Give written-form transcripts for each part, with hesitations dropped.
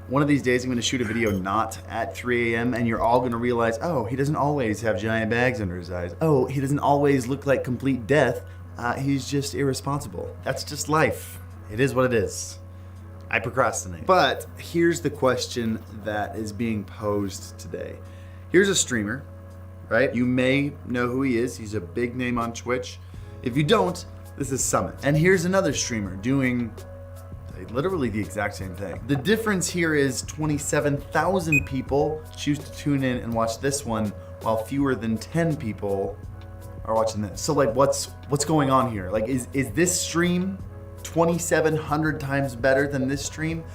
One of these days I'm gonna shoot a video not at 3 a.m. and you're all gonna realize, oh, he doesn't always have giant bags under his eyes. Oh, he doesn't always look like complete death. He's just irresponsible. That's just life. It is what it is. I procrastinate. But here's the question that is being posed today. Here's a streamer, right? You may know who he is. He's a big name on Twitch. If you don't, this is Summit. And here's another streamer doing literally the exact same thing. The difference here is 27,000 people choose to tune in and watch this one, while fewer than 10 people are watching this. So like, what's going on here? Like, is this stream 2,700 times better than this stream?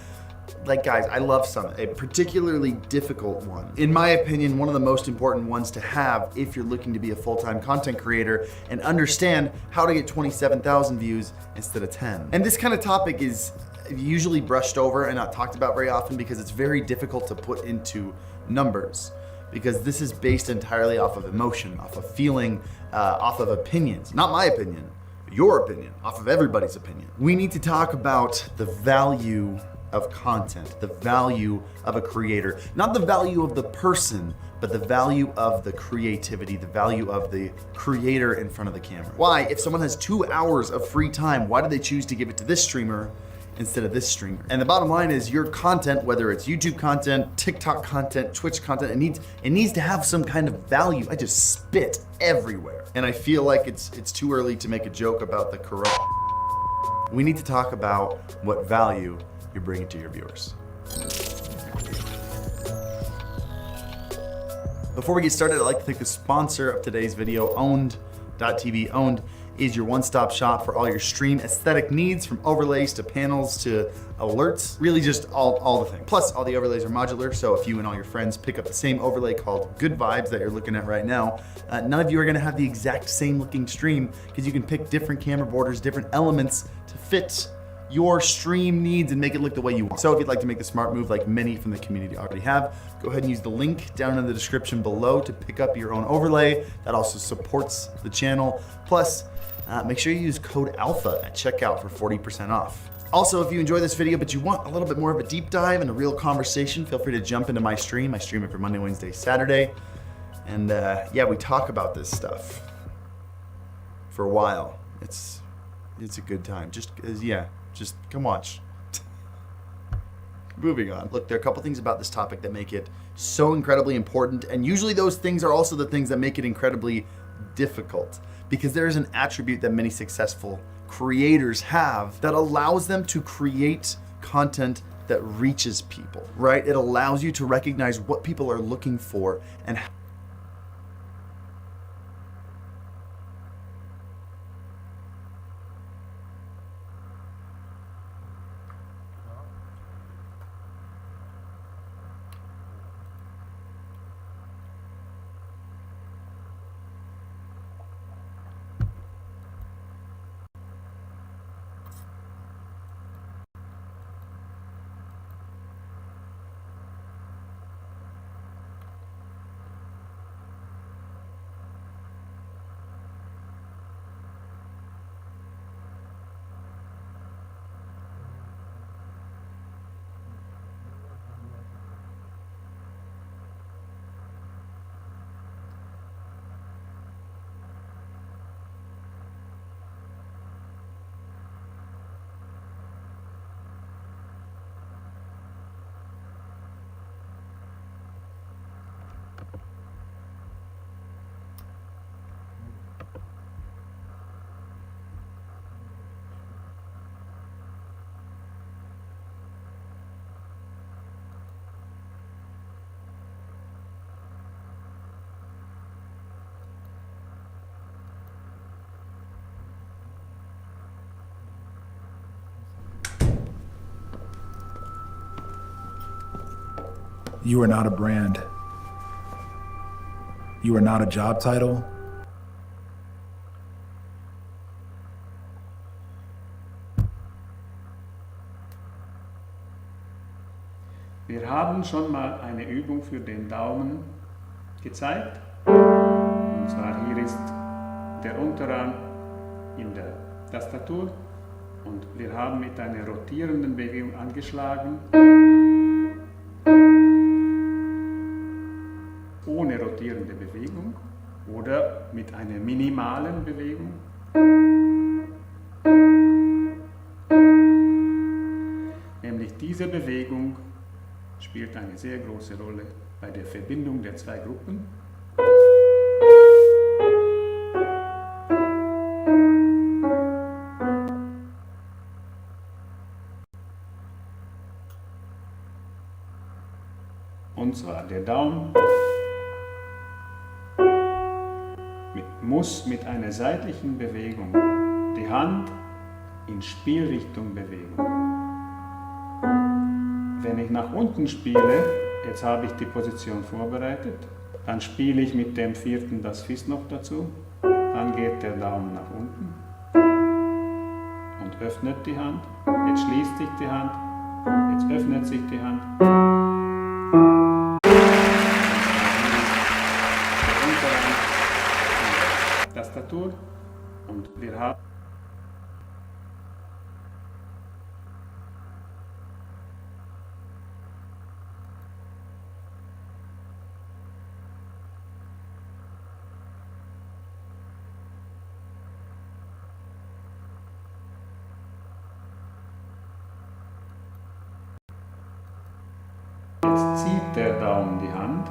Like, guys, I love Summit, a particularly difficult one. In my opinion, one of the most important ones to have if you're looking to be a full-time content creator and understand how to get 27,000 views instead of 10. And this kind of topic is usually brushed over and not talked about very often because it's very difficult to put into numbers, because this is based entirely off of emotion, off of feeling, off of opinions. Not my opinion, your opinion, off of everybody's opinion. We need to talk about the value of content, the value of a creator, not the value of the person, but the value of the creativity, the value of the creator in front of the camera. Why, if someone has 2 hours of free time, why do they choose to give it to this streamer instead of this streamer? And the bottom line is, your content, whether it's YouTube content, TikTok content, Twitch content, it needs to have some kind of value. I just spit everywhere. And I feel like it's too early to make a joke about the corona. We need to talk about what value you're bringing to your viewers. Before we get started, I'd like to thank the sponsor of today's video, Owned.tv. Owned is your one-stop shop for all your stream aesthetic needs, from overlays to panels to alerts, really just all the things. Plus, all the overlays are modular, so if you and all your friends pick up the same overlay called Good Vibes that you're looking at right now, none of you are gonna have the exact same looking stream, because you can pick different camera borders, different elements to fit your stream needs and make it look the way you want. So if you'd like to make the smart move like many from the community already have, go ahead and use the link down in the description below to pick up your own overlay. That also supports the channel. Plus, make sure you use code ALPHA at checkout for 40% off. Also, if you enjoy this video but you want a little bit more of a deep dive and a real conversation, feel free to jump into my stream. I stream every Monday, Wednesday, Saturday. And yeah, we talk about this stuff for a while. It's a good time. Just come watch. Moving on. Look, there are a couple things about this topic that make it so incredibly important, and usually those things are also the things that make it incredibly difficult, because there is an attribute that many successful creators have that allows them to create content that reaches people, right? It allows you to recognize what people are looking for and You are not a brand. You are not a job title. Wir haben schon mal eine Übung für den Daumen gezeigt. Und zwar hier ist der Unterarm in der Tastatur und wir haben mit einer rotierenden Bewegung angeschlagen. rotierende Bewegung oder mit einer minimalen Bewegung. Nämlich diese Bewegung spielt eine sehr große Rolle bei der Verbindung der zwei Gruppen. Und zwar der Daumen muss mit einer seitlichen Bewegung die Hand in Spielrichtung bewegen. Wenn ich nach unten spiele, jetzt habe ich die Position vorbereitet, dann spiele ich mit dem vierten das Fist noch dazu, dann geht der Daumen nach unten und öffnet die Hand, jetzt schließt sich die Hand, jetzt öffnet sich die Hand. Tastatur und wir haben jetzt zieht der Daumen die Hand.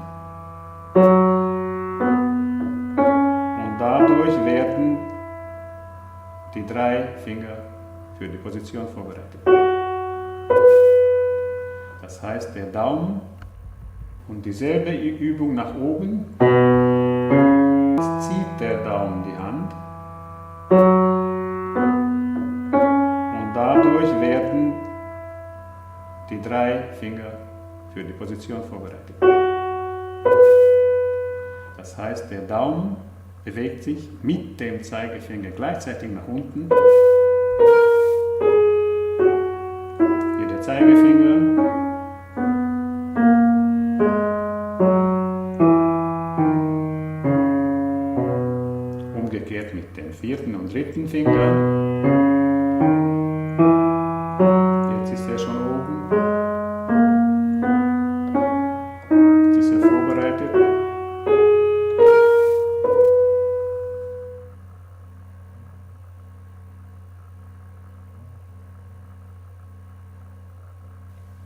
Dadurch werden die drei Finger für die Position vorbereitet. Das heißt, der Daumen und dieselbe Übung nach oben. Jetzt zieht der Daumen die Hand und dadurch werden die drei Finger für die Position vorbereitet. Das heißt, der Daumen bewegt sich mit dem Zeigefinger gleichzeitig nach unten. Hier der Zeigefinger. Umgekehrt mit dem vierten und dritten Finger. Jetzt ist er schon oben. Jetzt ist er vorbereitet.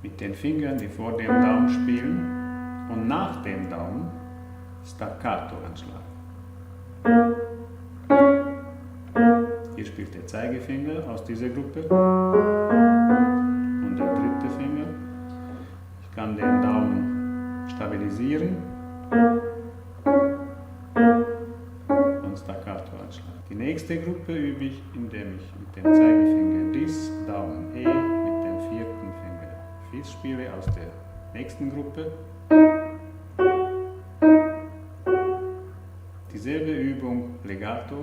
Mit den Fingern, die vor dem Daumen spielen und nach dem Daumen Staccato anschlagen. Hier spielt der Zeigefinger aus dieser Gruppe und der dritte Finger. Ich kann den Daumen stabilisieren und Staccato anschlagen. Die nächste Gruppe übe ich, indem ich mit dem Zeigefinger Dis, Daumen E, mit dem vierten Finger Fis spiele aus der nächsten Gruppe. Dieselbe Übung Legato.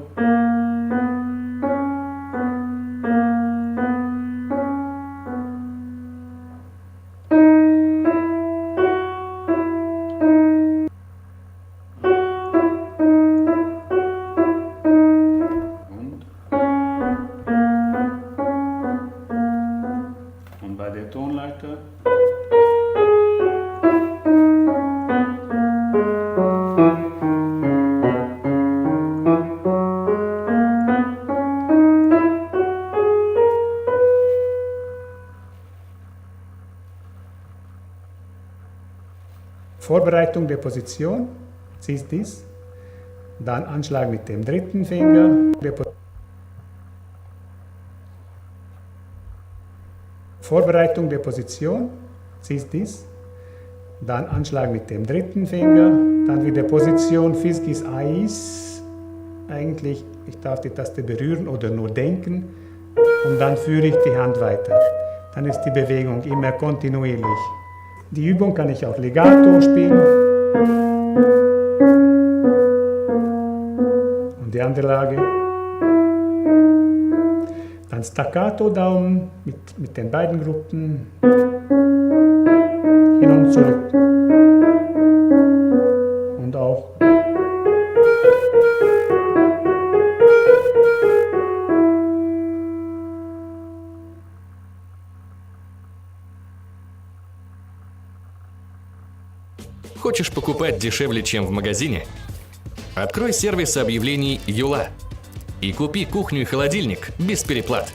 Und bei der Tonleiter Vorbereitung der Position, ziehst dies, dann Anschlag mit dem dritten Finger, Vorbereitung der Position, ziehst dies, dann Anschlag mit dem dritten Finger, dann wieder Position Fiskis Ais, eigentlich, ich darf die Taste berühren oder nur denken und dann führe ich die Hand weiter. Dann ist die Bewegung immer kontinuierlich. Die Übung kann ich auch Legato spielen. Und die andere Lage. Dann Staccato Daumen mit den beiden Gruppen. Hin und zurück. Und auch. Goed Хочешь покупать дешевле, чем в магазине? Открой сервис объявлений Юла и купи кухню и холодильник без переплат.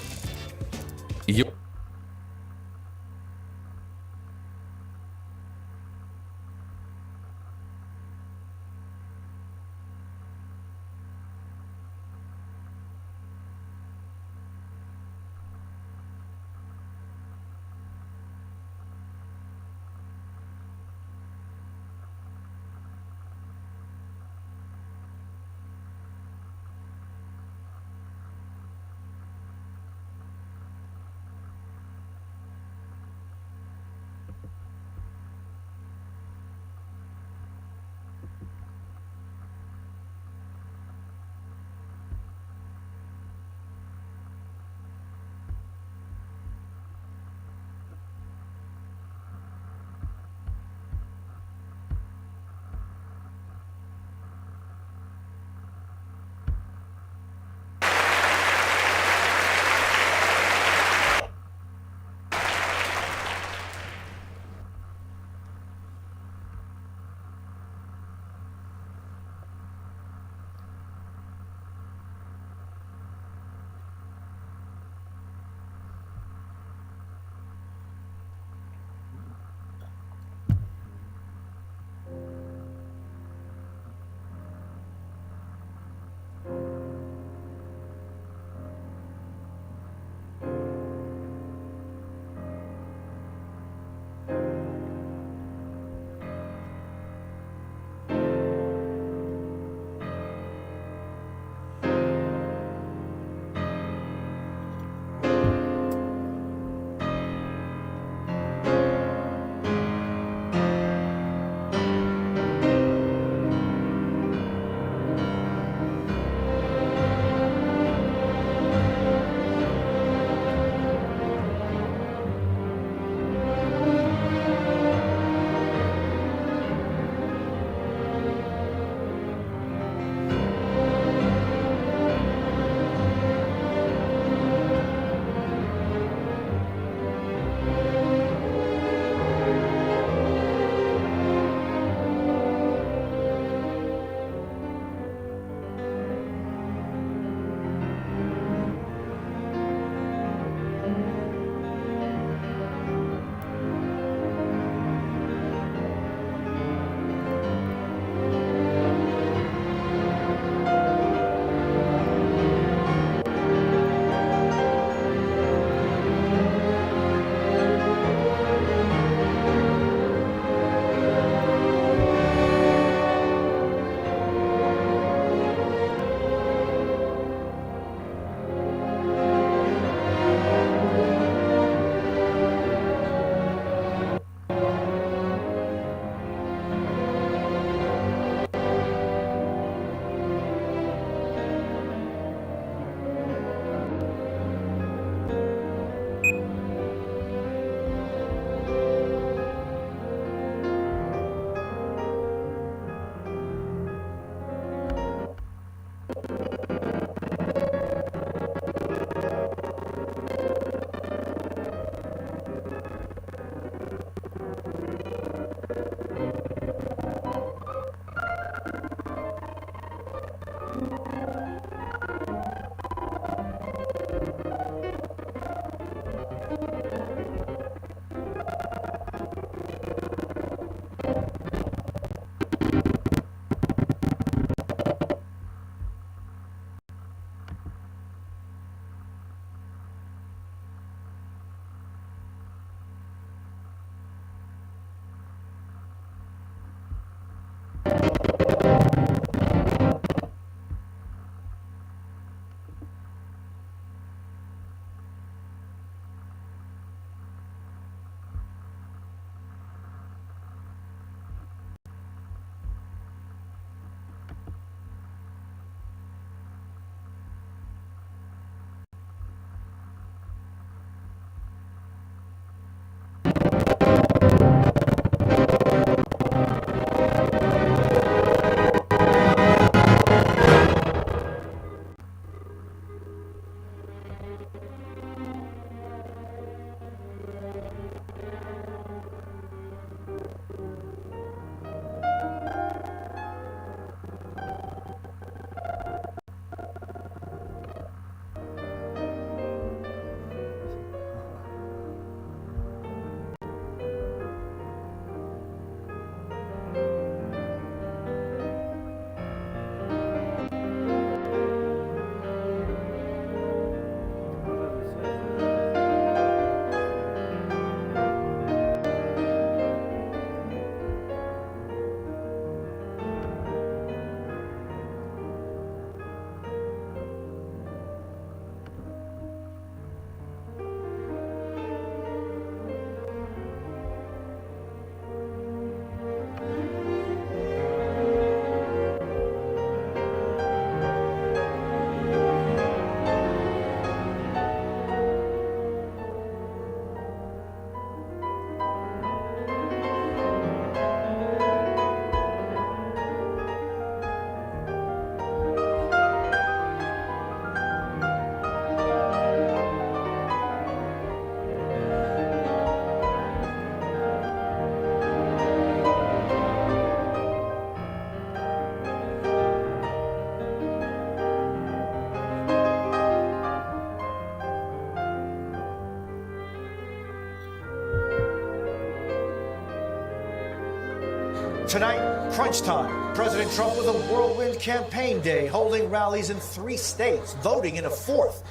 Tonight, crunch time. President Trump with a whirlwind campaign day, holding rallies in 3 states, voting in a 4th.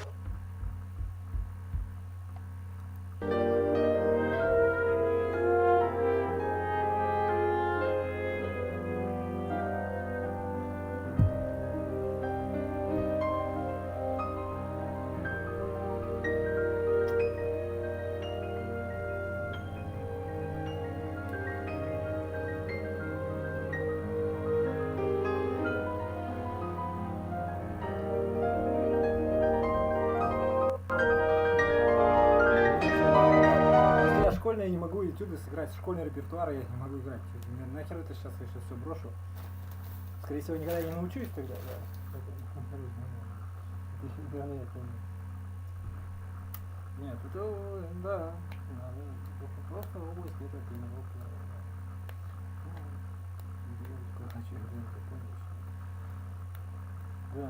Я не могу этюды сыграть, школьный репертуар я не могу играть. Нахер это сейчас я сейчас все брошу. Скорее всего, никогда не научусь тогда, да. Нет, это, да, просто область это тренировка. Да.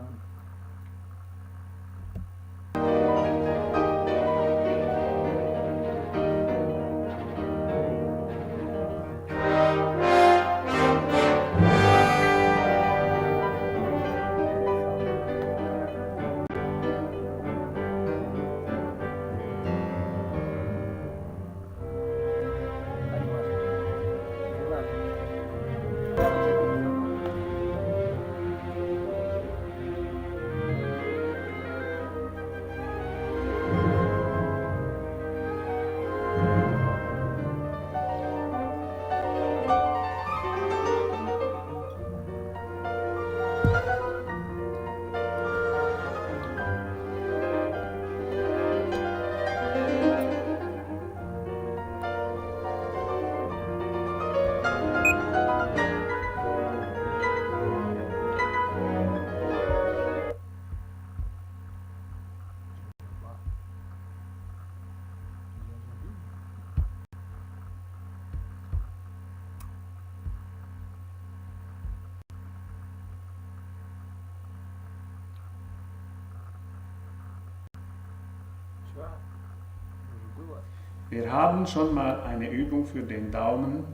Wir haben schon mal eine Übung für den Daumen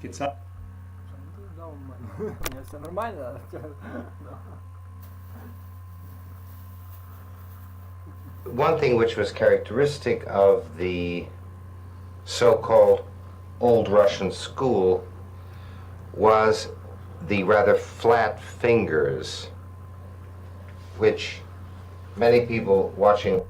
gezeigt. Все нормально. One thing which was characteristic of the so-called Old Russian school was the rather flat fingers, which many people watching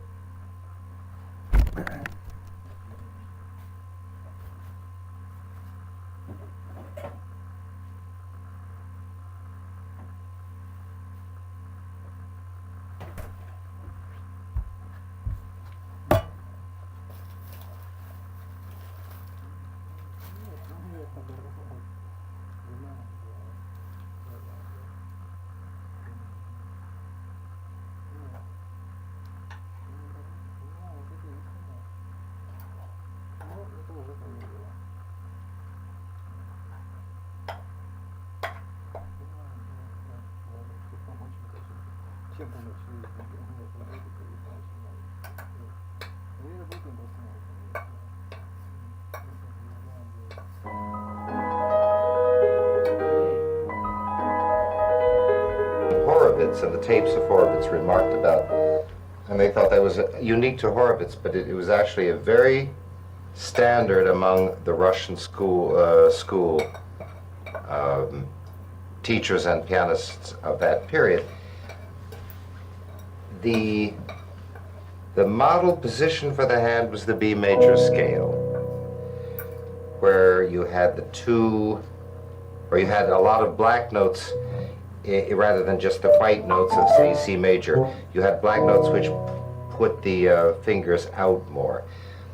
Horowitz and the tapes of Horowitz remarked about, and they thought that was unique to Horowitz, but it was actually a very standard among the Russian school teachers and pianists of that period. The model position for the hand was the B major scale, where you had where you had a lot of black notes rather than just the white notes of, say, C major. You had black notes which put the fingers out more.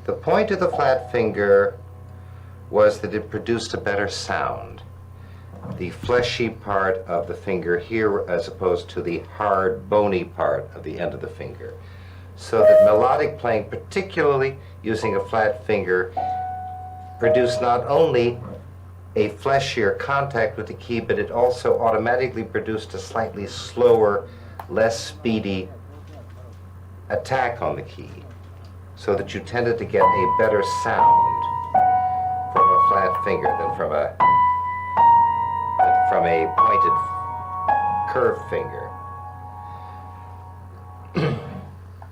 The point of the flat finger was that it produced a better sound. The fleshy part of the finger here as opposed to the hard, bony part of the end of the finger. So that melodic playing, particularly using a flat finger, produced not only a fleshier contact with the key, but it also automatically produced a slightly slower, less speedy attack on the key, so that you tended to get a better sound from a flat finger than from a from a pointed curved finger.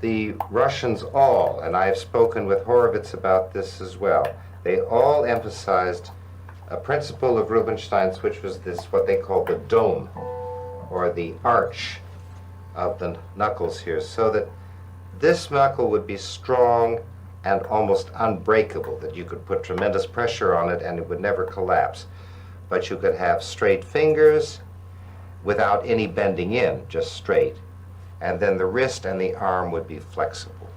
The Russians all, and I have spoken with Horowitz about this as well, they all emphasized a principle of Rubinstein's, which was this, what they call the dome, or the arch of the knuckles here, so that this knuckle would be strong and almost unbreakable, that you could put tremendous pressure on it and it would never collapse. But you could have straight fingers without any bending in, just straight. And then the wrist and the arm would be flexible,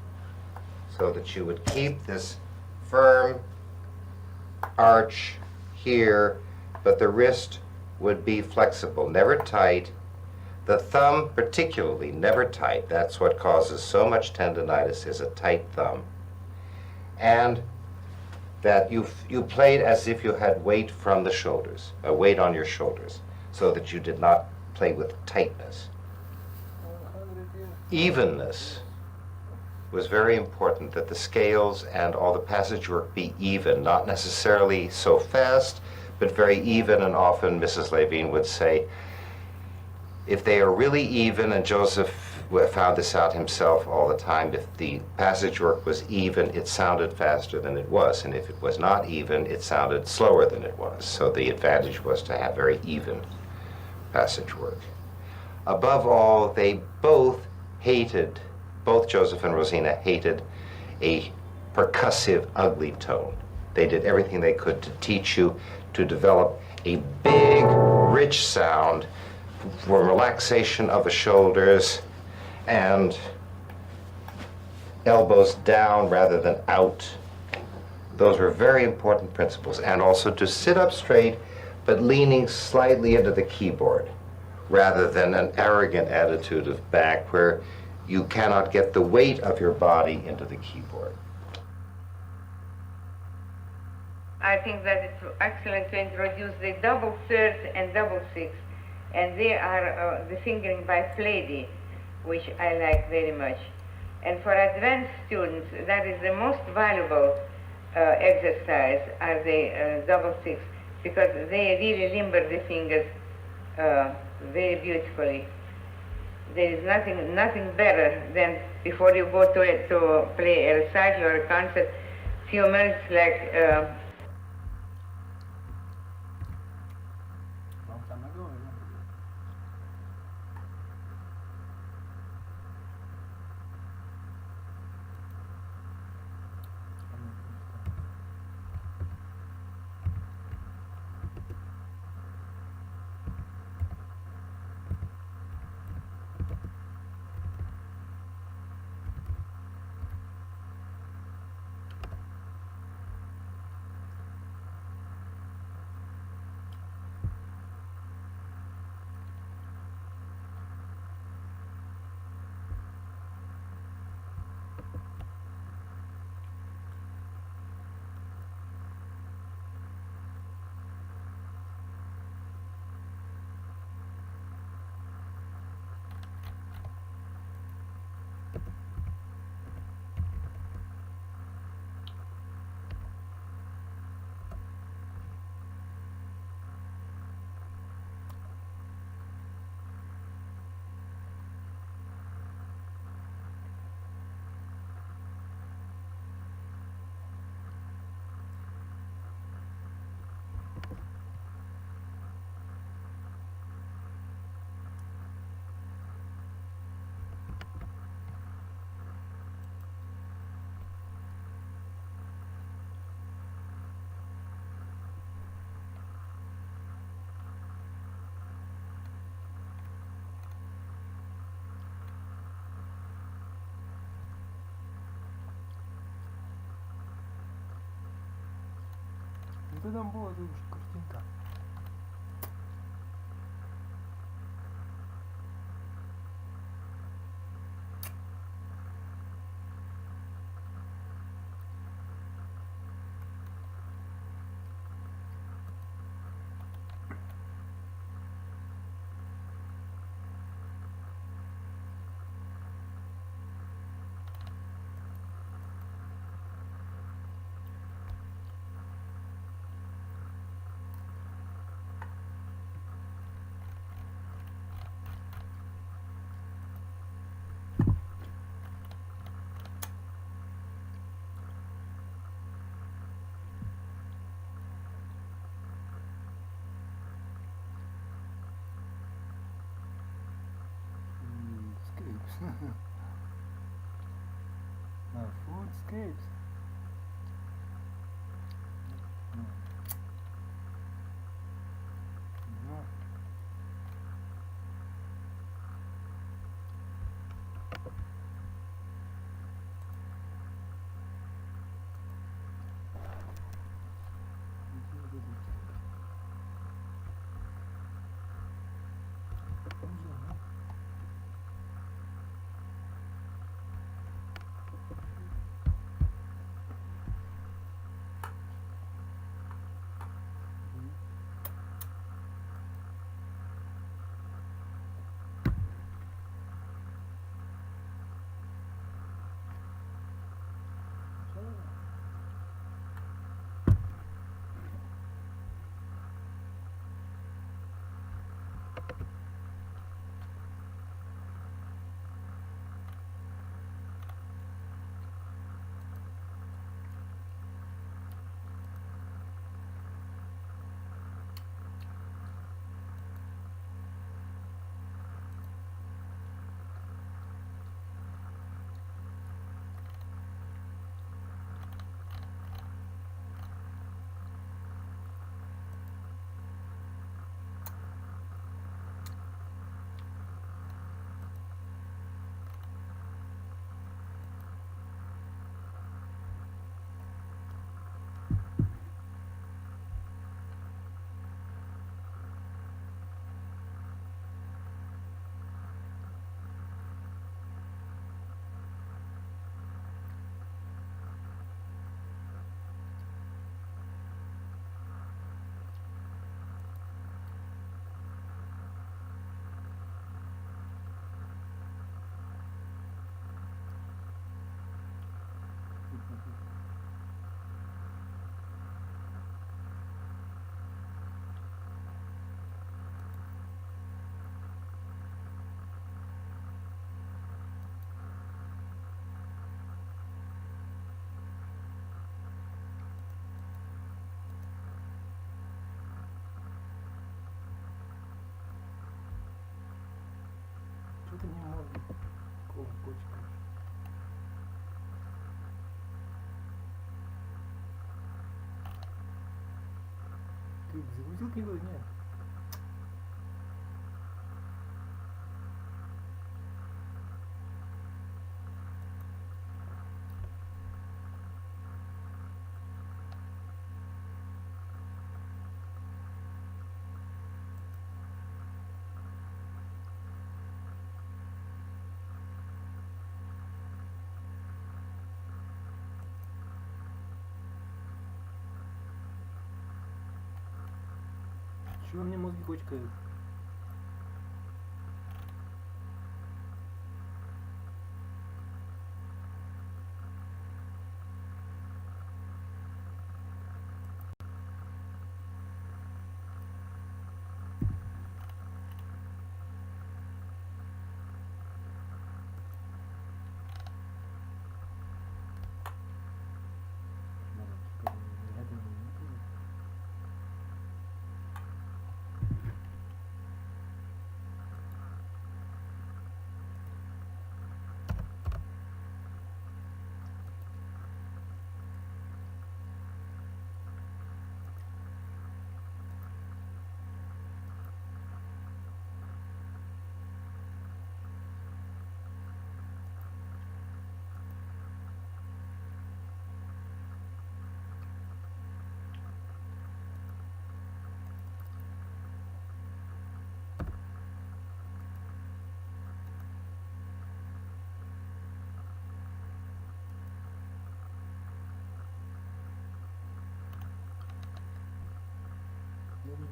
so that you would keep this firm arch here, but the wrist would be flexible, never tight. The thumb particularly, never tight. That's what causes so much tendonitis, is a tight thumb. And that you played as if you had weight from the shoulders, a weight on your shoulders, so that you did not play with tightness. Evenness was very important, that the scales and all the passage work be even, not necessarily so fast, but very even. And often Mrs. Levine would say, if they are really even, and Joseph found this out himself all the time, if the passage work was even, it sounded faster than it was, and if it was not even, it sounded slower than it was. So the advantage was to have very even passage work. Above all, they both hated, both Joseph and Rosina hated a percussive, ugly tone. They did everything they could to teach you to develop a big, rich sound for relaxation of the shoulders and elbows down rather than out. Those were very important principles. And also to sit up straight, but leaning slightly into the keyboard, rather than an arrogant attitude of back where you cannot get the weight of your body into the keyboard. I think that it's excellent to introduce the double thirds and double sixths, and they are the fingering by Flady, which I like very much. And for advanced students, that is the most valuable exercise, are the double sixths, because they really limber the fingers very beautifully. There is nothing better than before you go to play a recital or a concert, few minutes like Long time ago, Де там була дуже картинка? escapes. No. No. Что-то не может. Колокольчик. Ты загрузил книгу? Нет. Чего мне мозги кочкают?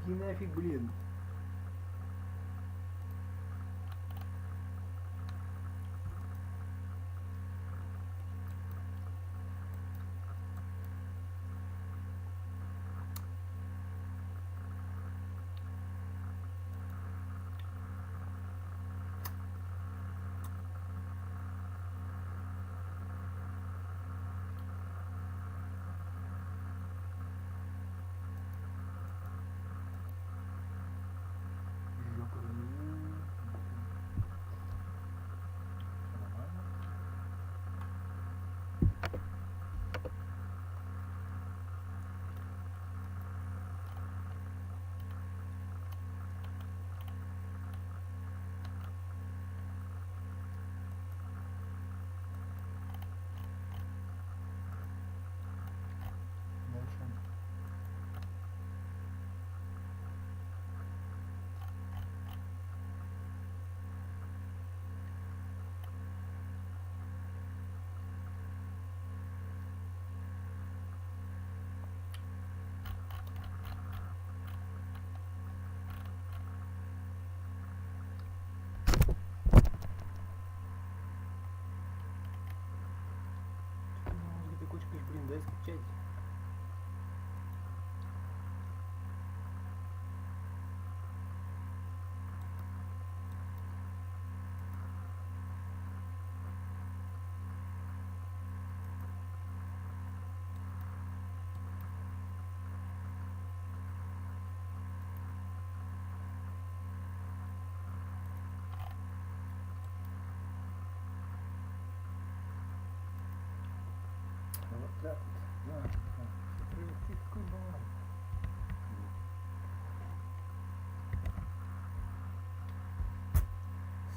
Иди нафиг, блин. Да, да, да. Ты какой баланс?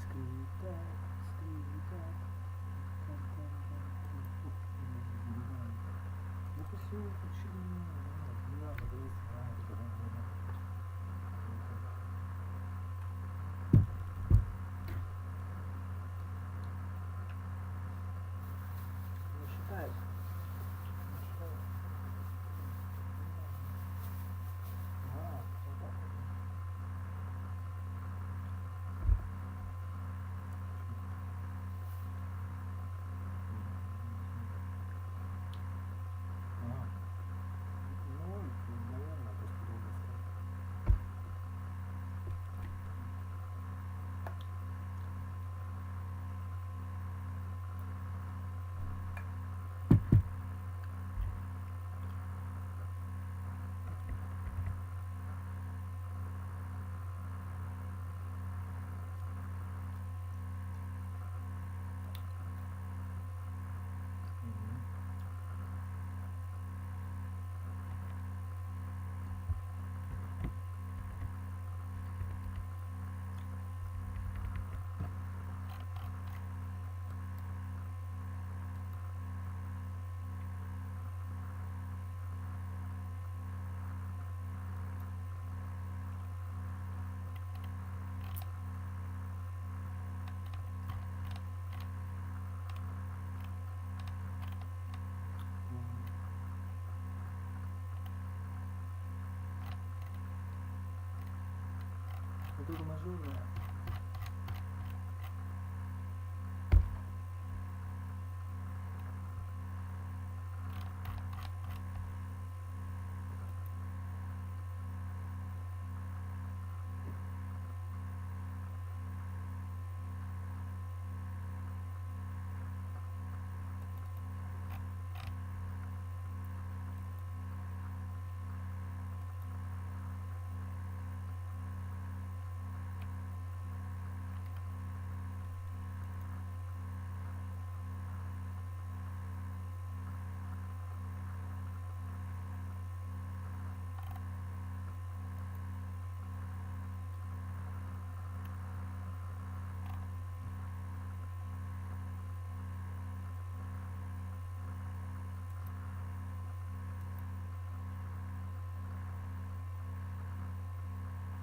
Скрипит, скрипит. Напишу, почему? Не надо говорить, не считает. Вот так. Ну, наверное, просто долго сказать. Вот это мажорная.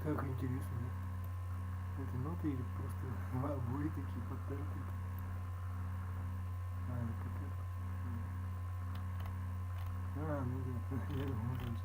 Так интересно, да? Это ноты или просто обои такие подтерты? А, это подтерты. А, ну да, я думал, дальше.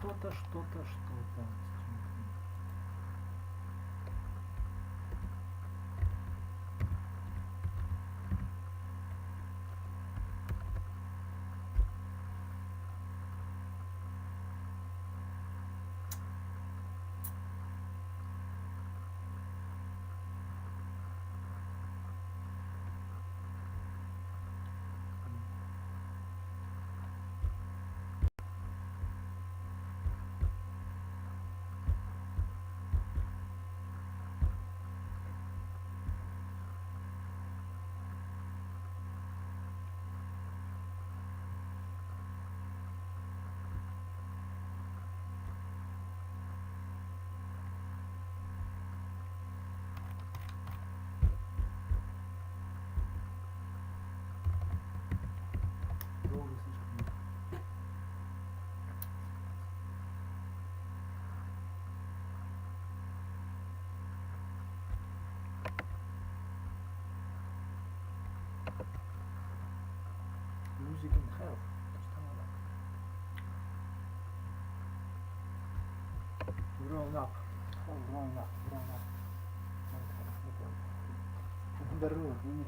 что-то. Долго слишком. Music and health. Что надо? Grown up. Grown up. Здорово, нет.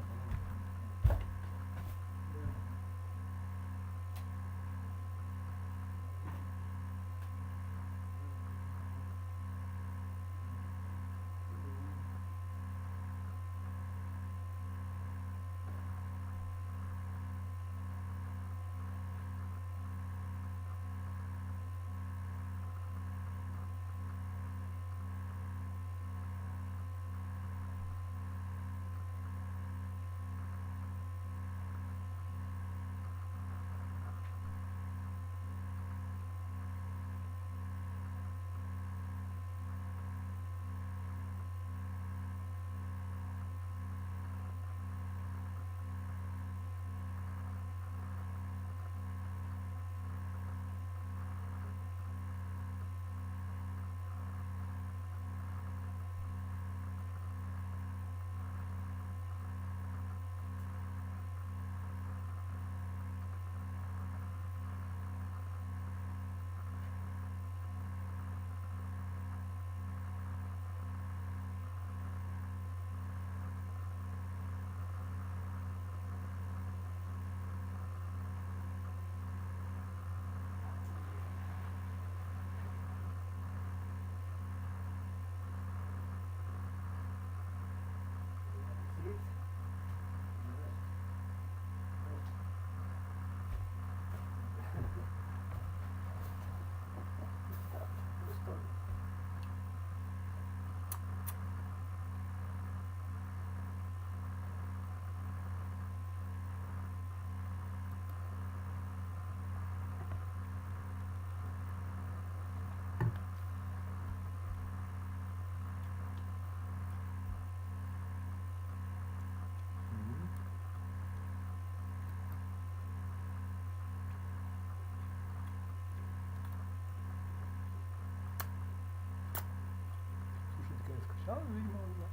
Сейчас, видимо, да.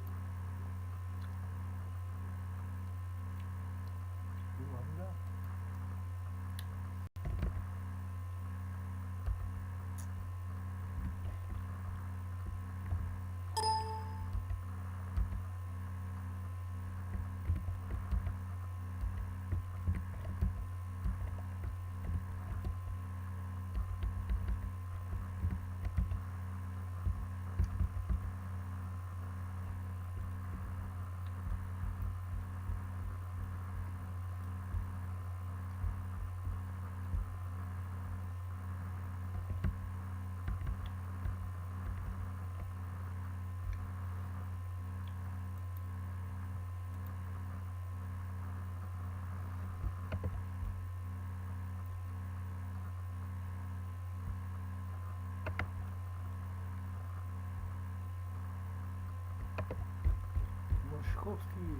Да. Мошковский.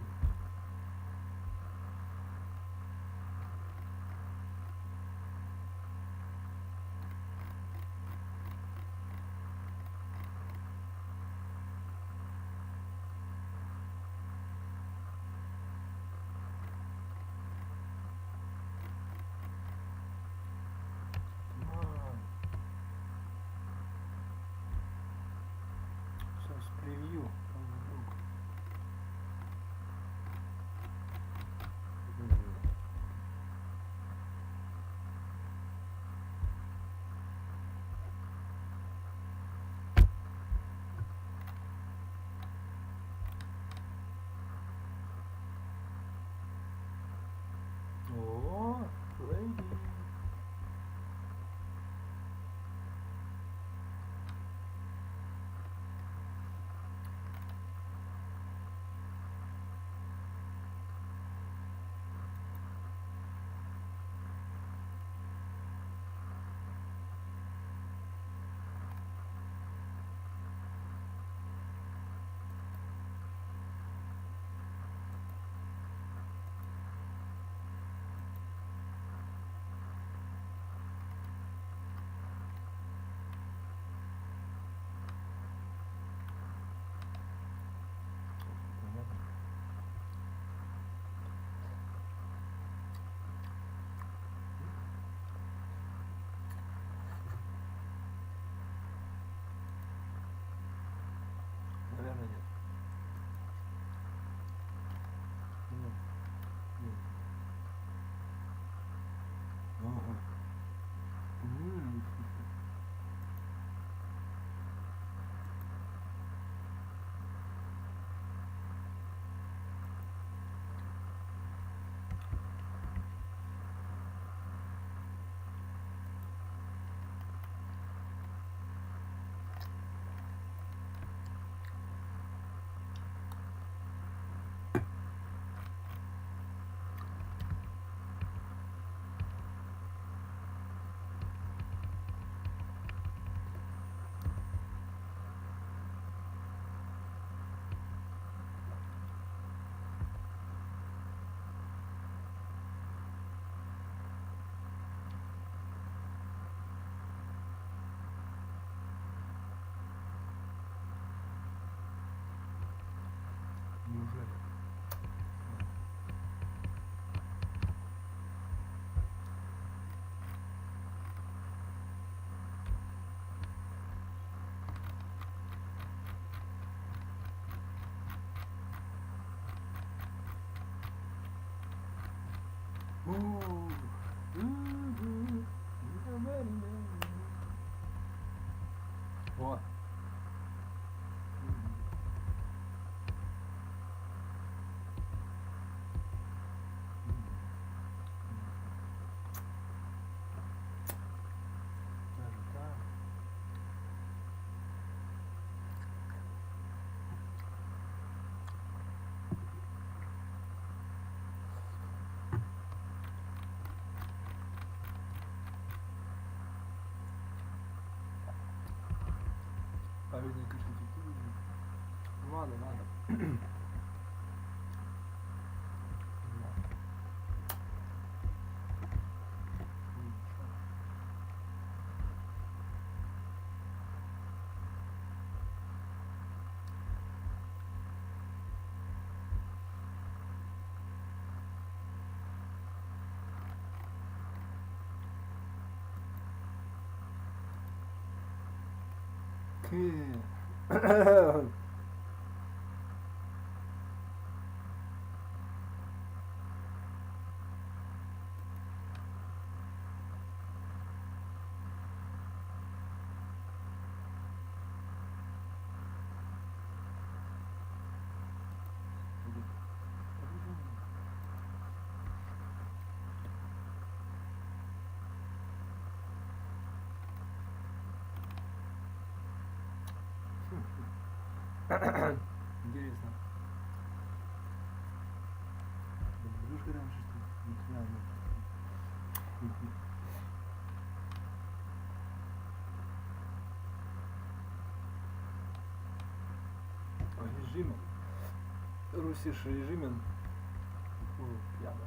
Неужели? О. Даже так. Правильные кошельки. Ну ладно, ладно. Интересно. Немножко раньше, что ли? Ни хрена нет. Режимен. Русиш режимен. Пьяно.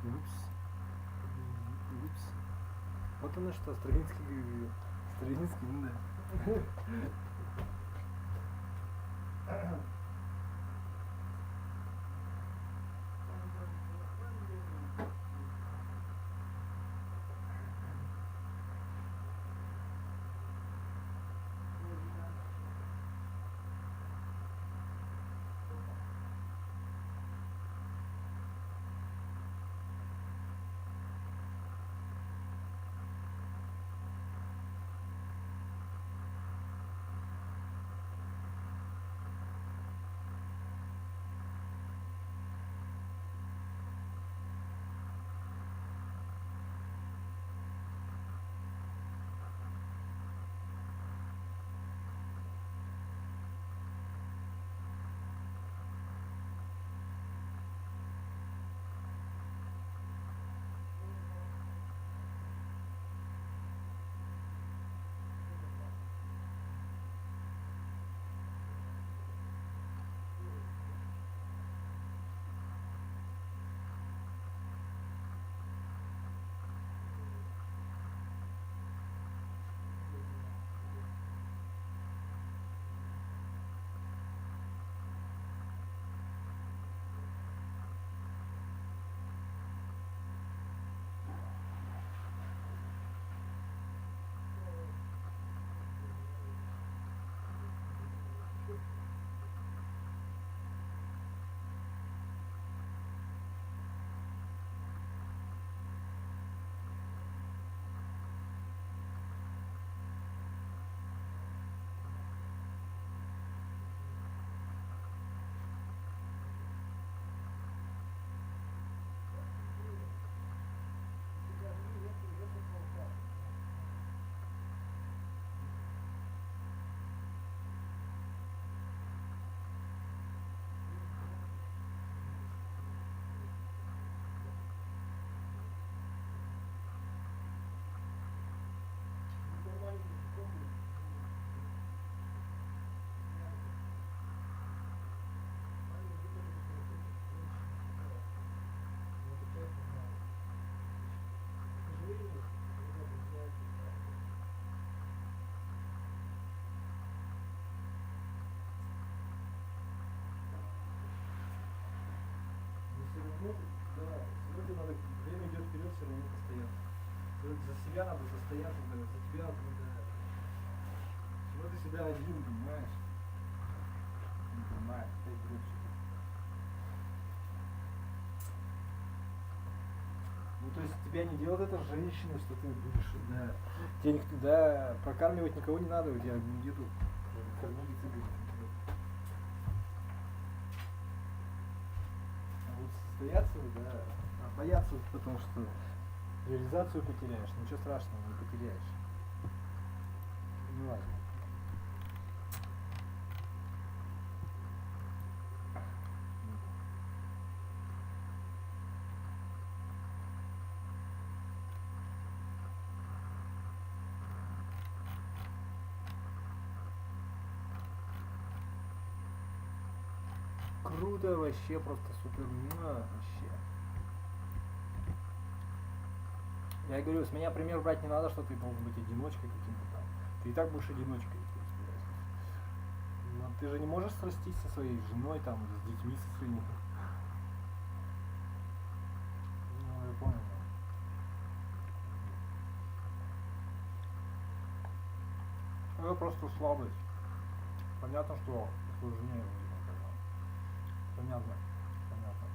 Упс. Вот оно что, Стравинский, ну да. Ну, да, сегодня надо, время идет вперед, все равно постоянно. За себя надо застояться, да, за тебя надо. Чего ты себя один, понимаешь? Не понимаю, опять бред что-то. Ну, то есть тебя не делает это женщина, что ты будешь, да. Тебе никто, да, прокармливать никого не надо, у тебя нету кормилицы, а вот состояться, да, а бояться, потому что реализацию потеряешь, ничего страшного, не потеряешь. Не важно. Круто, вообще просто супер, вообще. Я говорю, с меня пример брать не надо, что ты должен быть одиночкой каким-то там. Ты и так будешь одиночкой. Но ты же не можешь срастись со своей женой, там, с детьми со своими. Ну, я понял. Это просто слабость. Понятно, что сложнее. Понятно. Понятно.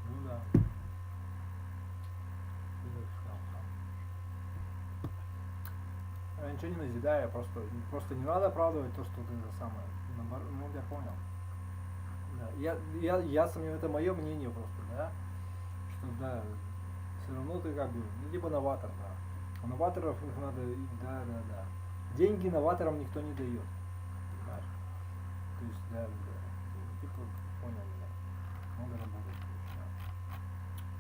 Ну да. Я ничего не назидаю, просто не надо оправдывать то, что ты это самое. Ну, я понял. Да. Я сомневаюсь, это мое мнение просто, да. Что да, все равно ты как бы, ну, либо новатор, да. А новаторов их надо, да. Деньги новаторам никто не дает. Понимаешь? То есть, да. Типа, понял меня. Много работать.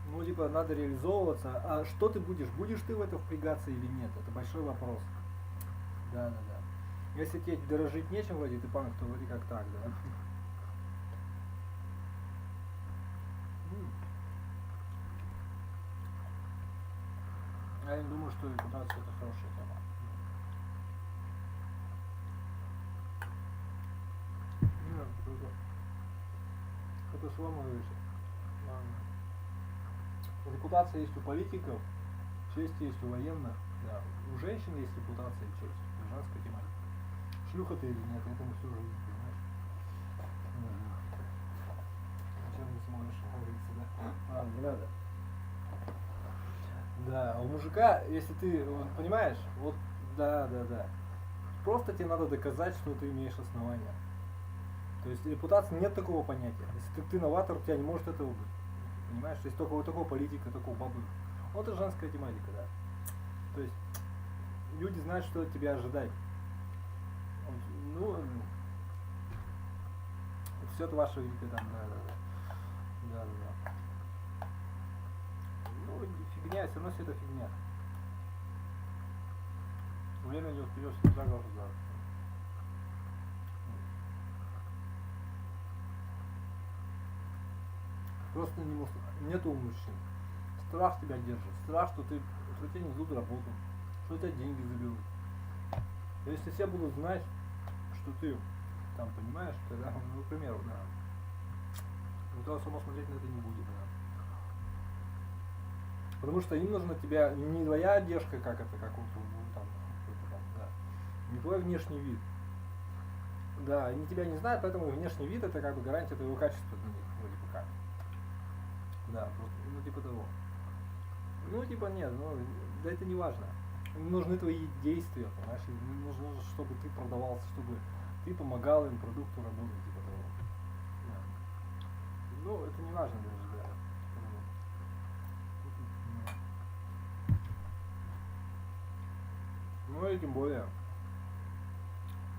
Ну, типа, надо реализовываться. А что ты будешь? Будешь ты в это впрягаться или нет? Это большой вопрос. Да. Если тебе дорожить нечем, вроде ты панк, то вроде как так, да. Я не думаю, что репутация это хорошая тема. Нет, это сломано. Репутация есть у политиков, честь есть у военных, да. У женщин есть репутация и честь, женская тематика. Шлюха ты или нет, это мы всю жизнь, понимаешь? Зачем не смотришь, говорится, да? Не надо. Да, а у мужика, если ты, вот, понимаешь, вот, да. Просто тебе надо доказать, что ты имеешь основания. То есть репутация, нет такого понятия. Если ты новатор, у тебя не может этого быть. Понимаешь, то есть только вот такого политика, такого бабы. Вот это женская тематика, да. То есть люди знают, что от тебя ожидать. Ну, все это ваше великое там, да. Ну, фигня, все равно все это фигня. Время идет вперед, всегда глаза. Просто нету у мужчин. Страх тебя держит. Страх, что тебе не дадут работу, что у тебя деньги заберут. Если все будут знать, что ты там понимаешь, тогда, ну, к примеру, да. Никто само смотреть на это не будет, да. Потому что им нужно тебя, не твоя одежда, как это, как вот там, да. Не твой внешний вид. Да, они тебя не знают, поэтому внешний вид это как бы гарантия твоего качества для них, вроде бы как. Да, ну типа того. Ну типа нет, ну да это не важно. Им нужны твои действия, понимаешь? Им нужно, чтобы ты продавался, чтобы ты помогал им продукту работать, типа того. Да. Ну, это не важно даже, да. Ну и тем более.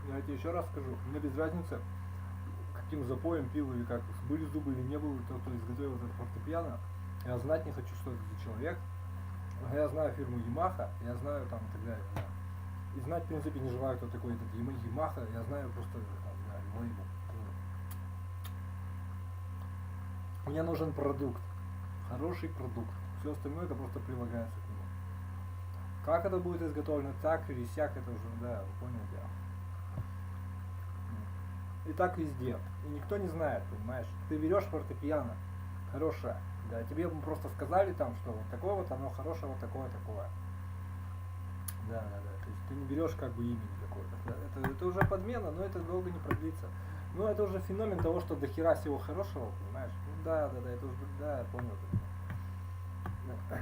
Я тебе еще раз скажу, мне без разницы, каким запоем пил или как, были зубы или не было, тот, кто изготовил этот фортепиано, я знать не хочу, что это за человек. Я знаю фирму Yamaha, я знаю там и так далее. Да. И знать, в принципе, не желаю, кто такой этот Yamaha, я знаю просто там, да, лейбл. Мне нужен продукт, хороший продукт. Все остальное это просто прилагается к нему. Как это будет изготовлено, так или сяк, это уже, да, вы поняли, да. И так везде. И никто не знает, понимаешь. Ты берешь фортепиано, хорошее, да, тебе просто сказали там, что вот такое вот оно хорошее, вот такое. Да. То есть ты не берешь как бы имя какое-то. Да? Это уже подмена, но это долго не продлится. Но это уже феномен того, что до хера всего хорошего, понимаешь? Ну да, это уже, да, я понял. Да.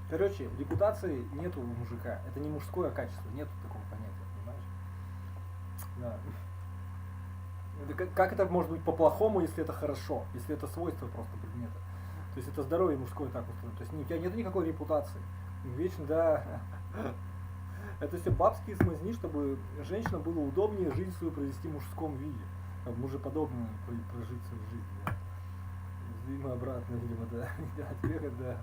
Короче, репутации нету у мужика. Это не мужское качество, нету такого понятия, понимаешь? Да. Это как это может быть по-плохому, если это хорошо, если это свойство просто предмета? То есть это здоровье мужское так устроено. То есть у тебя нет никакой репутации. Вечно, да. Это все бабские смазни, чтобы женщинам было удобнее жизнь свою провести в мужском виде. Как мужеподобно прожить свою жизнь. Да. Видимо, обратно, видимо, да. Да.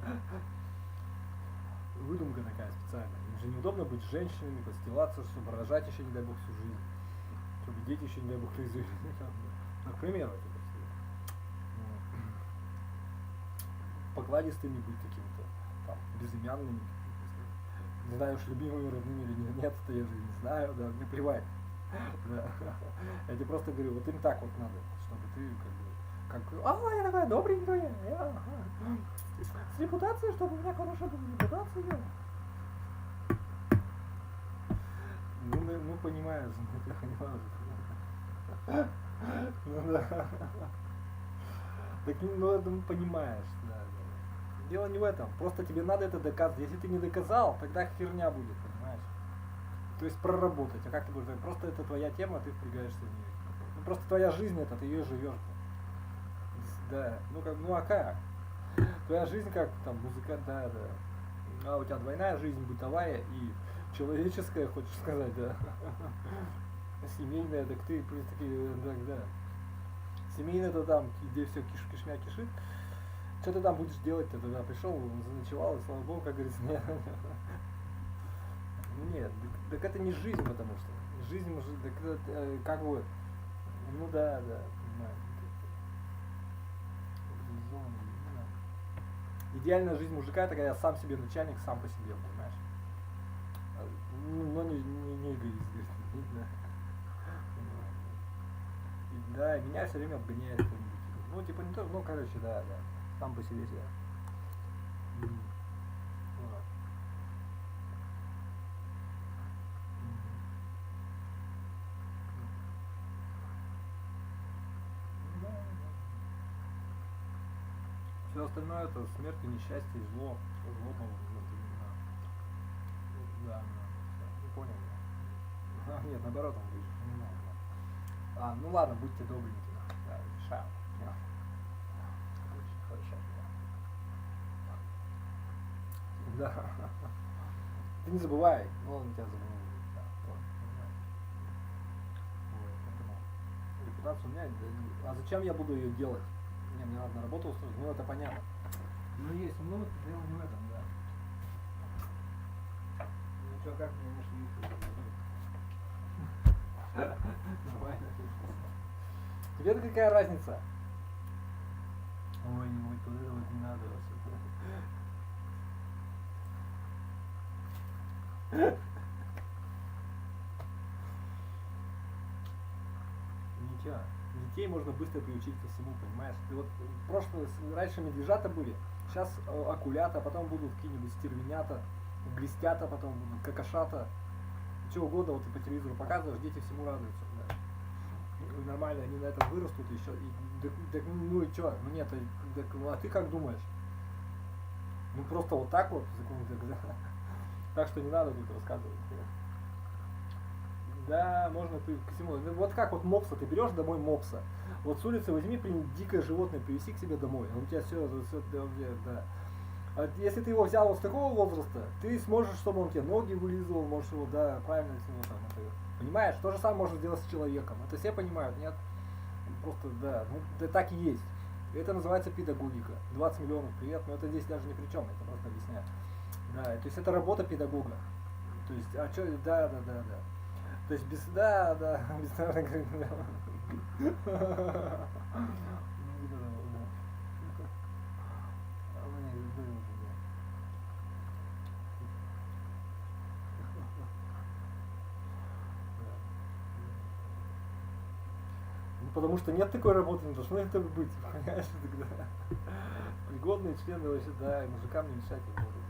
Выдумка такая специальная. Им же неудобно быть женщинами, подстилаться, чтобы рожать еще, не дай бог, всю жизнь. Чтобы дети еще, не дай бог, родились. К примеру, это покладистыми быть какими-то, там, безымянными. Не знаю, уж любимыми, родными или нет, это я же не знаю, да, мне плевать. Да. Я тебе просто говорю, вот им так вот надо, чтобы ты я такая добренькая, с репутацией, чтобы у меня хорошая была репутация. Ну понимаешь, я понимаю. Ну да. Так, ну понимаешь, да. Дело не в этом, просто тебе надо это доказать. Если ты не доказал, тогда херня будет, понимаешь? То есть проработать. А как ты будешь? Просто это твоя тема, ты впрягаешься в нее. Ну, просто твоя жизнь это, ты ее живешь. Да, ну а как? Твоя жизнь как там музыкант, да. А у тебя двойная жизнь, бытовая и человеческая, хочешь сказать, да. Семейная, так ты плюс такие, да. Семейная это там, где все кишмя кишит. Что ты там будешь делать-то туда? Пришел, заночевал, и слава богу, как говорится, нет. Нет, так это не жизнь, потому что. Жизнь может, так это, как бы, ну да, понимаю. Идеальная жизнь мужика, это когда я сам себе начальник, сам по себе, понимаешь? Но не эгоист, да. Да, меня все время обгоняет кто-нибудь. Ну, типа не то, ну, короче, да. Сам по себе себя. Все остальное это смерть и несчастье, и зло. Да, не понял. Нет, наоборот, он говорит. Ну ладно, будьте добренькие. Да, решаем. Очень хорошо. Да. Ты не забывай, он тебя забывает. Да, поэтому репутацию у меня. А зачем я буду ее делать? Мне надо на работу устроить, ну это понятно. Ну есть, ну дело не в этом, да. Ну что, как мне нашли? Нормально. Тебе-то какая разница? Ой, вот это вот не надо вообще. Ничего. Детей можно быстро приучить ко всему, понимаешь? Ты вот раньше медвежата были, сейчас акулята, потом будут какие-нибудь стервенята, глистята, потом будут какашата, чего угодно, вот ты по телевизору показываешь, дети всему радуются, да. И нормально, они на этом вырастут еще, ну и что, ну нет, а ты как думаешь? Ну просто вот так вот, так что не надо тут рассказывать. Да, можно ко всему. Вот как вот мопса, ты берешь домой мопса. Вот с улицы возьми, дикое животное, привези к себе домой. Он у тебя все, да. А если ты его взял вот с такого возраста, ты сможешь, чтобы он тебе ноги вылизывал, можешь его, да, правильно с него там. Понимаешь? То же самое можно сделать с человеком. Это все понимают, нет? Просто, да, ну да, так и есть. Это называется педагогика. 20 миллионов привет, но это здесь даже ни при чем, это просто объясняю. Да, то есть это работа педагога. То есть, а что, да. То есть без, да, без Потому что нет такой работы, не должно это быть, понимаешь, тогда. Пригодные члены вообще, да, и мужикам не мешать им работать.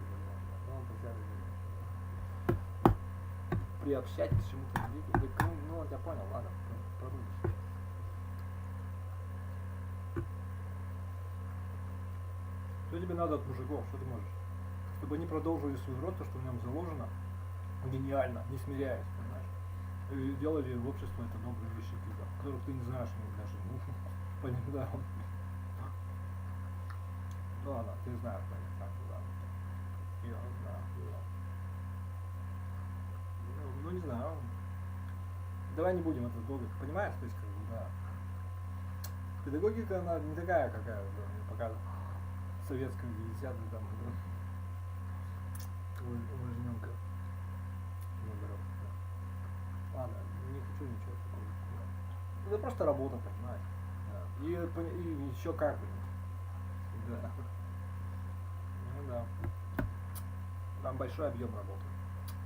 Приобщать к чему-то великому. Ну, я понял, ладно, порулишь. Что тебе надо от мужиков? Что ты можешь? Чтобы они продолжили свой род, то, что в нем заложено, гениально, не смиряясь, понимаешь? И делали в обществе это добрые вещи, которых ты не знаешь, даже, да. Ну ладно, ты знаешь, да. Я знаю, ну не знаю. Давай не будем это долго, понимаешь? То есть, как бы, да. Педагогика, она не такая, какая, да, пока советская 50-е там, увлажненка. Ладно, не хочу ничего такого. Это просто работа, понимаешь? Да. И еще как бы. Да. Ну да. Там большой объем работы.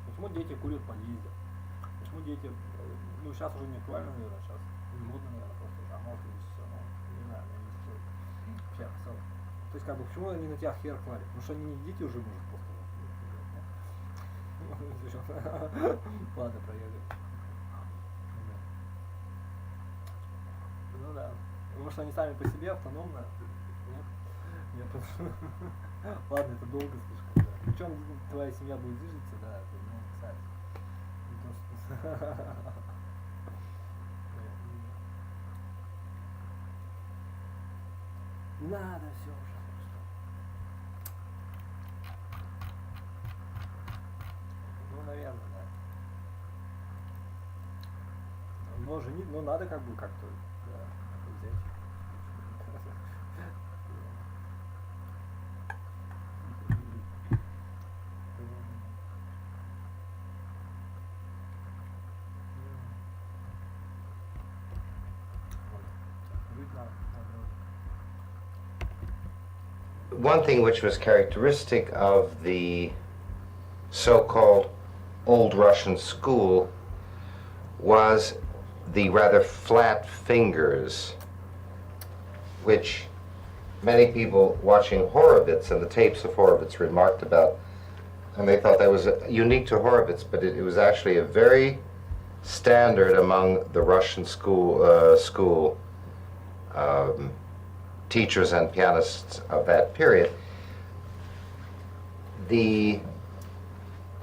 Почему дети курят в подъезде? Почему дети, ну сейчас уже не актуально, наверное, сейчас не модно, наверное, просто, а может быть все, ну, не знаю, я не знаю. Вообще, в целом. То есть, как бы, почему они на тебя хер клали? Потому что они не дети уже, может, просто. Ладно, проехали. Ну да. Потому что они сами по себе автономно. Нет, ладно, это долго слишком. Да. Причем твоя семья будет движется, да, это, ну, кстати. Не надо все уже. Ну, наверное, да. Но женить, ну надо как бы как-то, да, взять. One thing which was characteristic of the so-called Old Russian school was the rather flat fingers, which many people watching Horovitz and the tapes of Horovitz remarked about, and they thought that was unique to Horovitz, but it was actually a very standard among the Russian school teachers and pianists of that period. The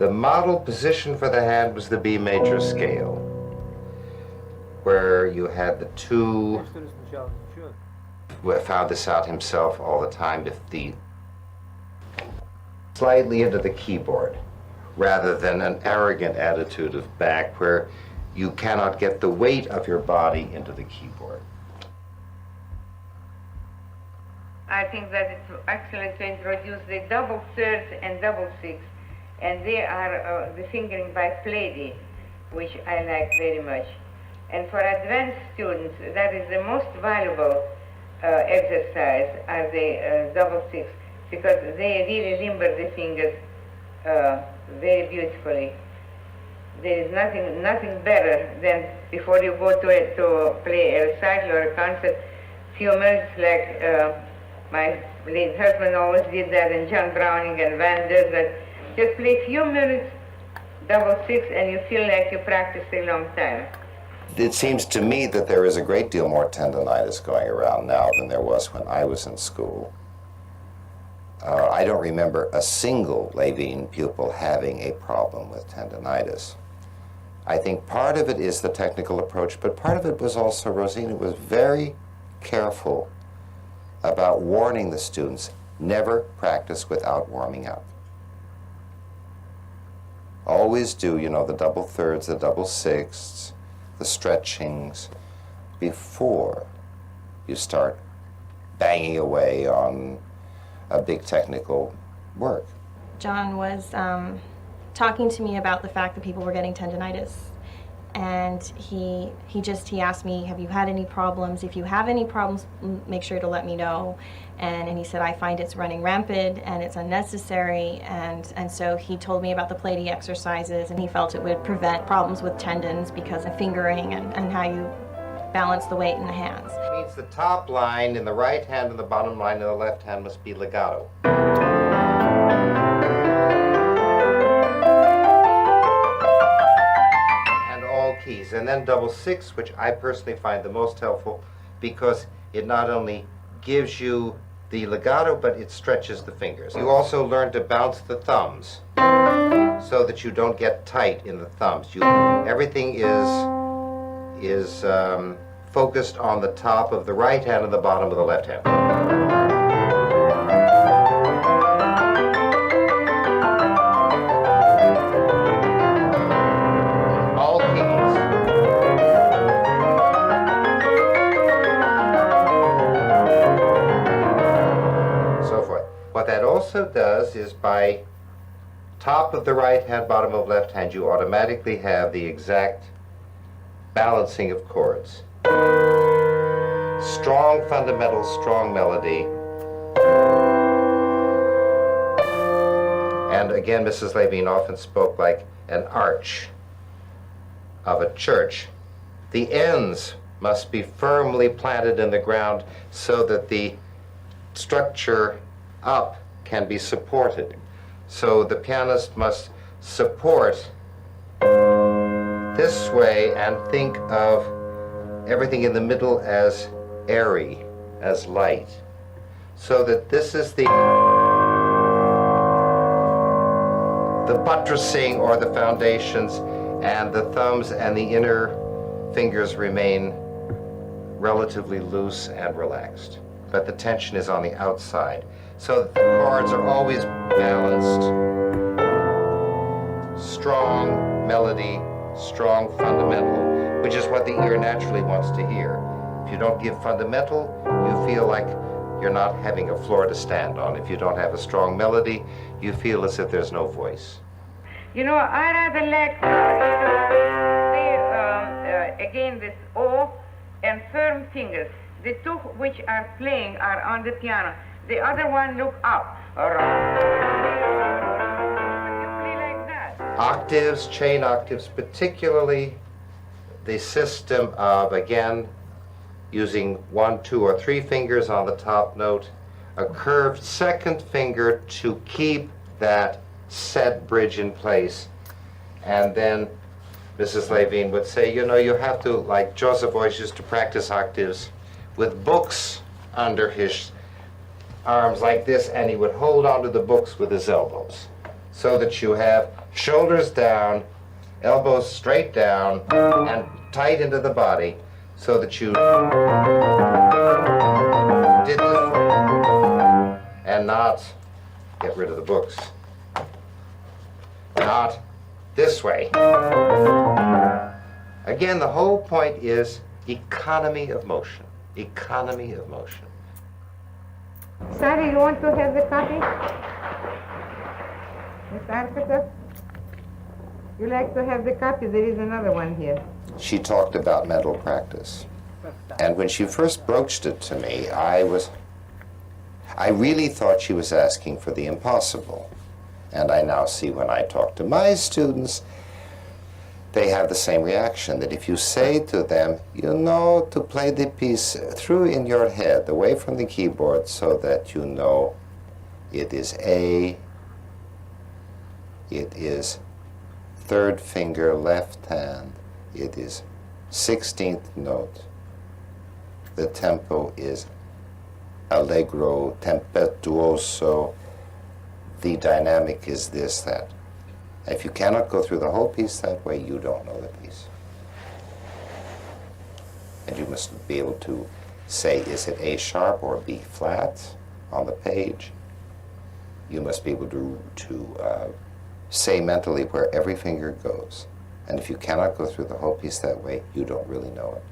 model position for the hand was the B major scale, where you had the two. Found this out himself all the time. If the slightly into the keyboard, rather than an arrogant attitude of back, where you cannot get the weight of your body into the keyboard. I think that it's excellent to introduce the double thirds and double six, and they are the fingering by Plaidy, which I like very much. And for advanced students, that is the most valuable exercise are the double six, because they really limber the fingers very beautifully. There is nothing better than before you go to play a recital or a concert, few minutes like my late husband always did that, and John Browning and Van does that. Just play a few minutes, double six, and you feel like you practiced a long time. It seems to me that there is a great deal more tendonitis going around now than there was when I was in school. I don't remember a single Levine pupil having a problem with tendonitis. I think part of it is the technical approach, but part of it was also Rosina was very careful about warning the students, never practice without warming up. Always do, you know, the double thirds, the double sixths, the stretchings before you start banging away on a big technical work. John was talking to me about the fact that people were getting tendonitis, and he asked me, have you had any problems? If you have any problems, make sure to let me know. And he said, I find it's running rampant and it's unnecessary, and so he told me about the Plaidy exercises, and he felt it would prevent problems with tendons because of fingering and how you balance the weight in the hands. It means the top line in the right hand and the bottom line in the left hand must be legato. And all keys. And then double six, which I personally find the most helpful because it not only gives you the legato, but it stretches the fingers. You also learn to bounce the thumbs so that you don't get tight in the thumbs. Everything is focused on the top of the right hand and the bottom of the left hand. All keys. So forth. What that also does is by top of the right hand, bottom of left hand, you automatically have the exact balancing of chords. Strong fundamental, strong melody. And again, Mrs. Levine often spoke like an arch of a church. The ends must be firmly planted in the ground so that the structure up can be supported. So the pianist must support this way and think of everything in the middle as airy, as light. So that this is the buttressing or the foundations, and the thumbs and the inner fingers remain relatively loose and relaxed. But the tension is on the outside. So that the chords are always balanced. Strong melody, strong fundamental, which is what the ear naturally wants to hear. If you don't give fundamental, you feel like you're not having a floor to stand on. If you don't have a strong melody, you feel as if there's no voice. You know, I rather like again this O and firm fingers. The two which are playing are on the piano. The other one look up. You play like that. Octaves, chain octaves, particularly the system of, again, using 1, 2, or 3 fingers on the top note, a curved second finger to keep that set bridge in place. And then Mrs. Levine would say, you know, you have to, like Joseph always used to practice octaves with books under his arms like this, and he would hold onto the books with his elbows so that you have shoulders down, elbows straight down, and tight into the body so that you did this and not get rid of the books. Not this way. Again, the whole point is economy of motion. Economy of motion. Sally, you want to have the copy? Miss Arcata? You like to have the copy? There is another one here. She talked about mental practice. And when she first broached it to me, I really thought she was asking for the impossible. And I now see when I talk to my students, they have the same reaction, that if you say to them, you know, to play the piece through in your head, away from the keyboard, so that you know it is A, it is third finger left hand, it is 16th note, the tempo is allegro, tempestuoso, the dynamic is this, that. If you cannot go through the whole piece that way, you don't know the piece. And you must be able to say, is it A sharp or B flat on the page? You must be able to say mentally where every finger goes. And if you cannot go through the whole piece that way, you don't really know it.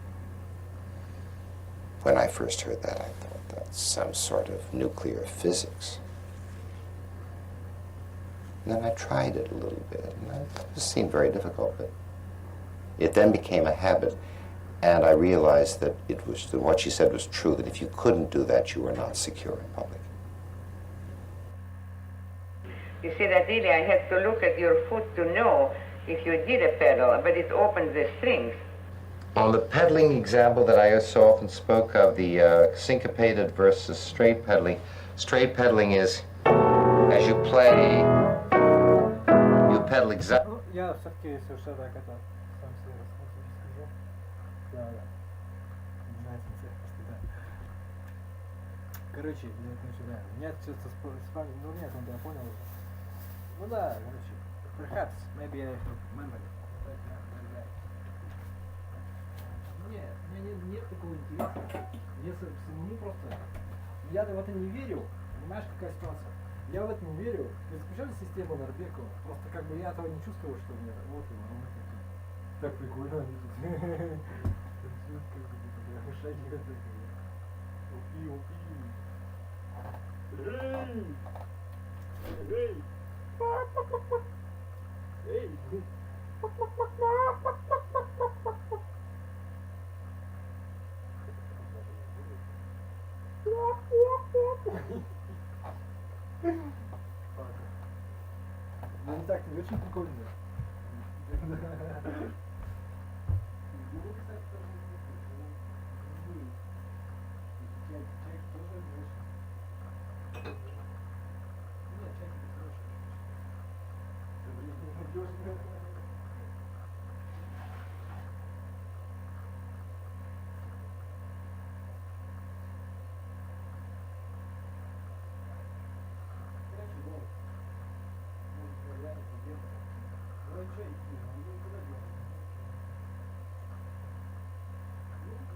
When I first heard that, I thought that's some sort of nuclear physics. And then I tried it a little bit, and it seemed very difficult, but it then became a habit, and I realized that it was, that what she said was true, that if you couldn't do that, you were not secure in public. You see that really I have to look at your foot to know if you did a pedal, but it opens the strings. On the pedaling example that I so often spoke of, the syncopated versus straight pedaling is as you play, you pedal exactly. Ну, я все-таки совершенно так это сам себе расскажу. Да, да. Не знаю, просто да. Короче, ну сюда. Меня часто спрашивают, ну нет, он я понял уже. Ну да, короче. Perhaps, maybe I have memory. Нет, у меня нет такого интереса. Мне самому просто... Я в это не верю. Понимаешь, какая ситуация? Я в это не верю. Я заключаю систему Норбекова. Просто как бы я этого не чувствовал, что мне вот и вот такие. Так прикольно они тут. Шаги такие. Упи. Эй! Эй! Эй! Ну не так, не очень прикольно.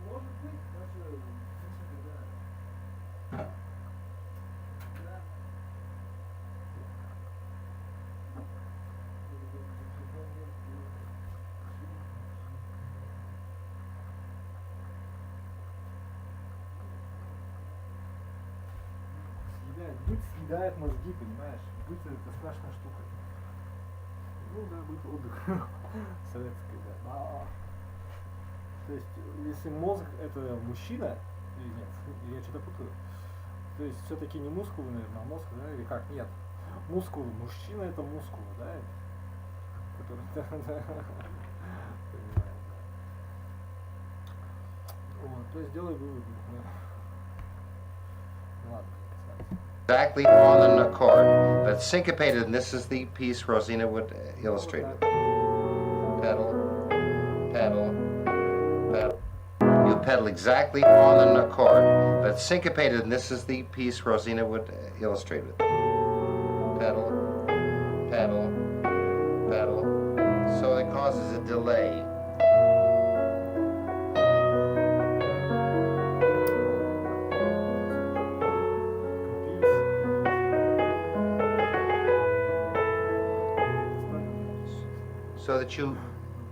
Может быть, даже, да. Быт съедает мозги, понимаешь? Быт это страшная штука. Ну да, быт отдых. Советский, да. То есть, если мозг это мужчина, или нет, или я что-то путаю, то есть все-таки не мускулы, наверное, а мозг, да, или как? Нет. Мускулы, мужчина это мускулы, да? Который, да. Вот, то есть делай выводы. Ладно. Exactly on an accord, but syncopated, and this is the piece Rosina would illustrate with. Pedal, pedal, pedal. You pedal exactly on an accord, but syncopated, and this is the piece Rosina would illustrate with. Pedal, pedal, pedal. So it causes a delay. So that you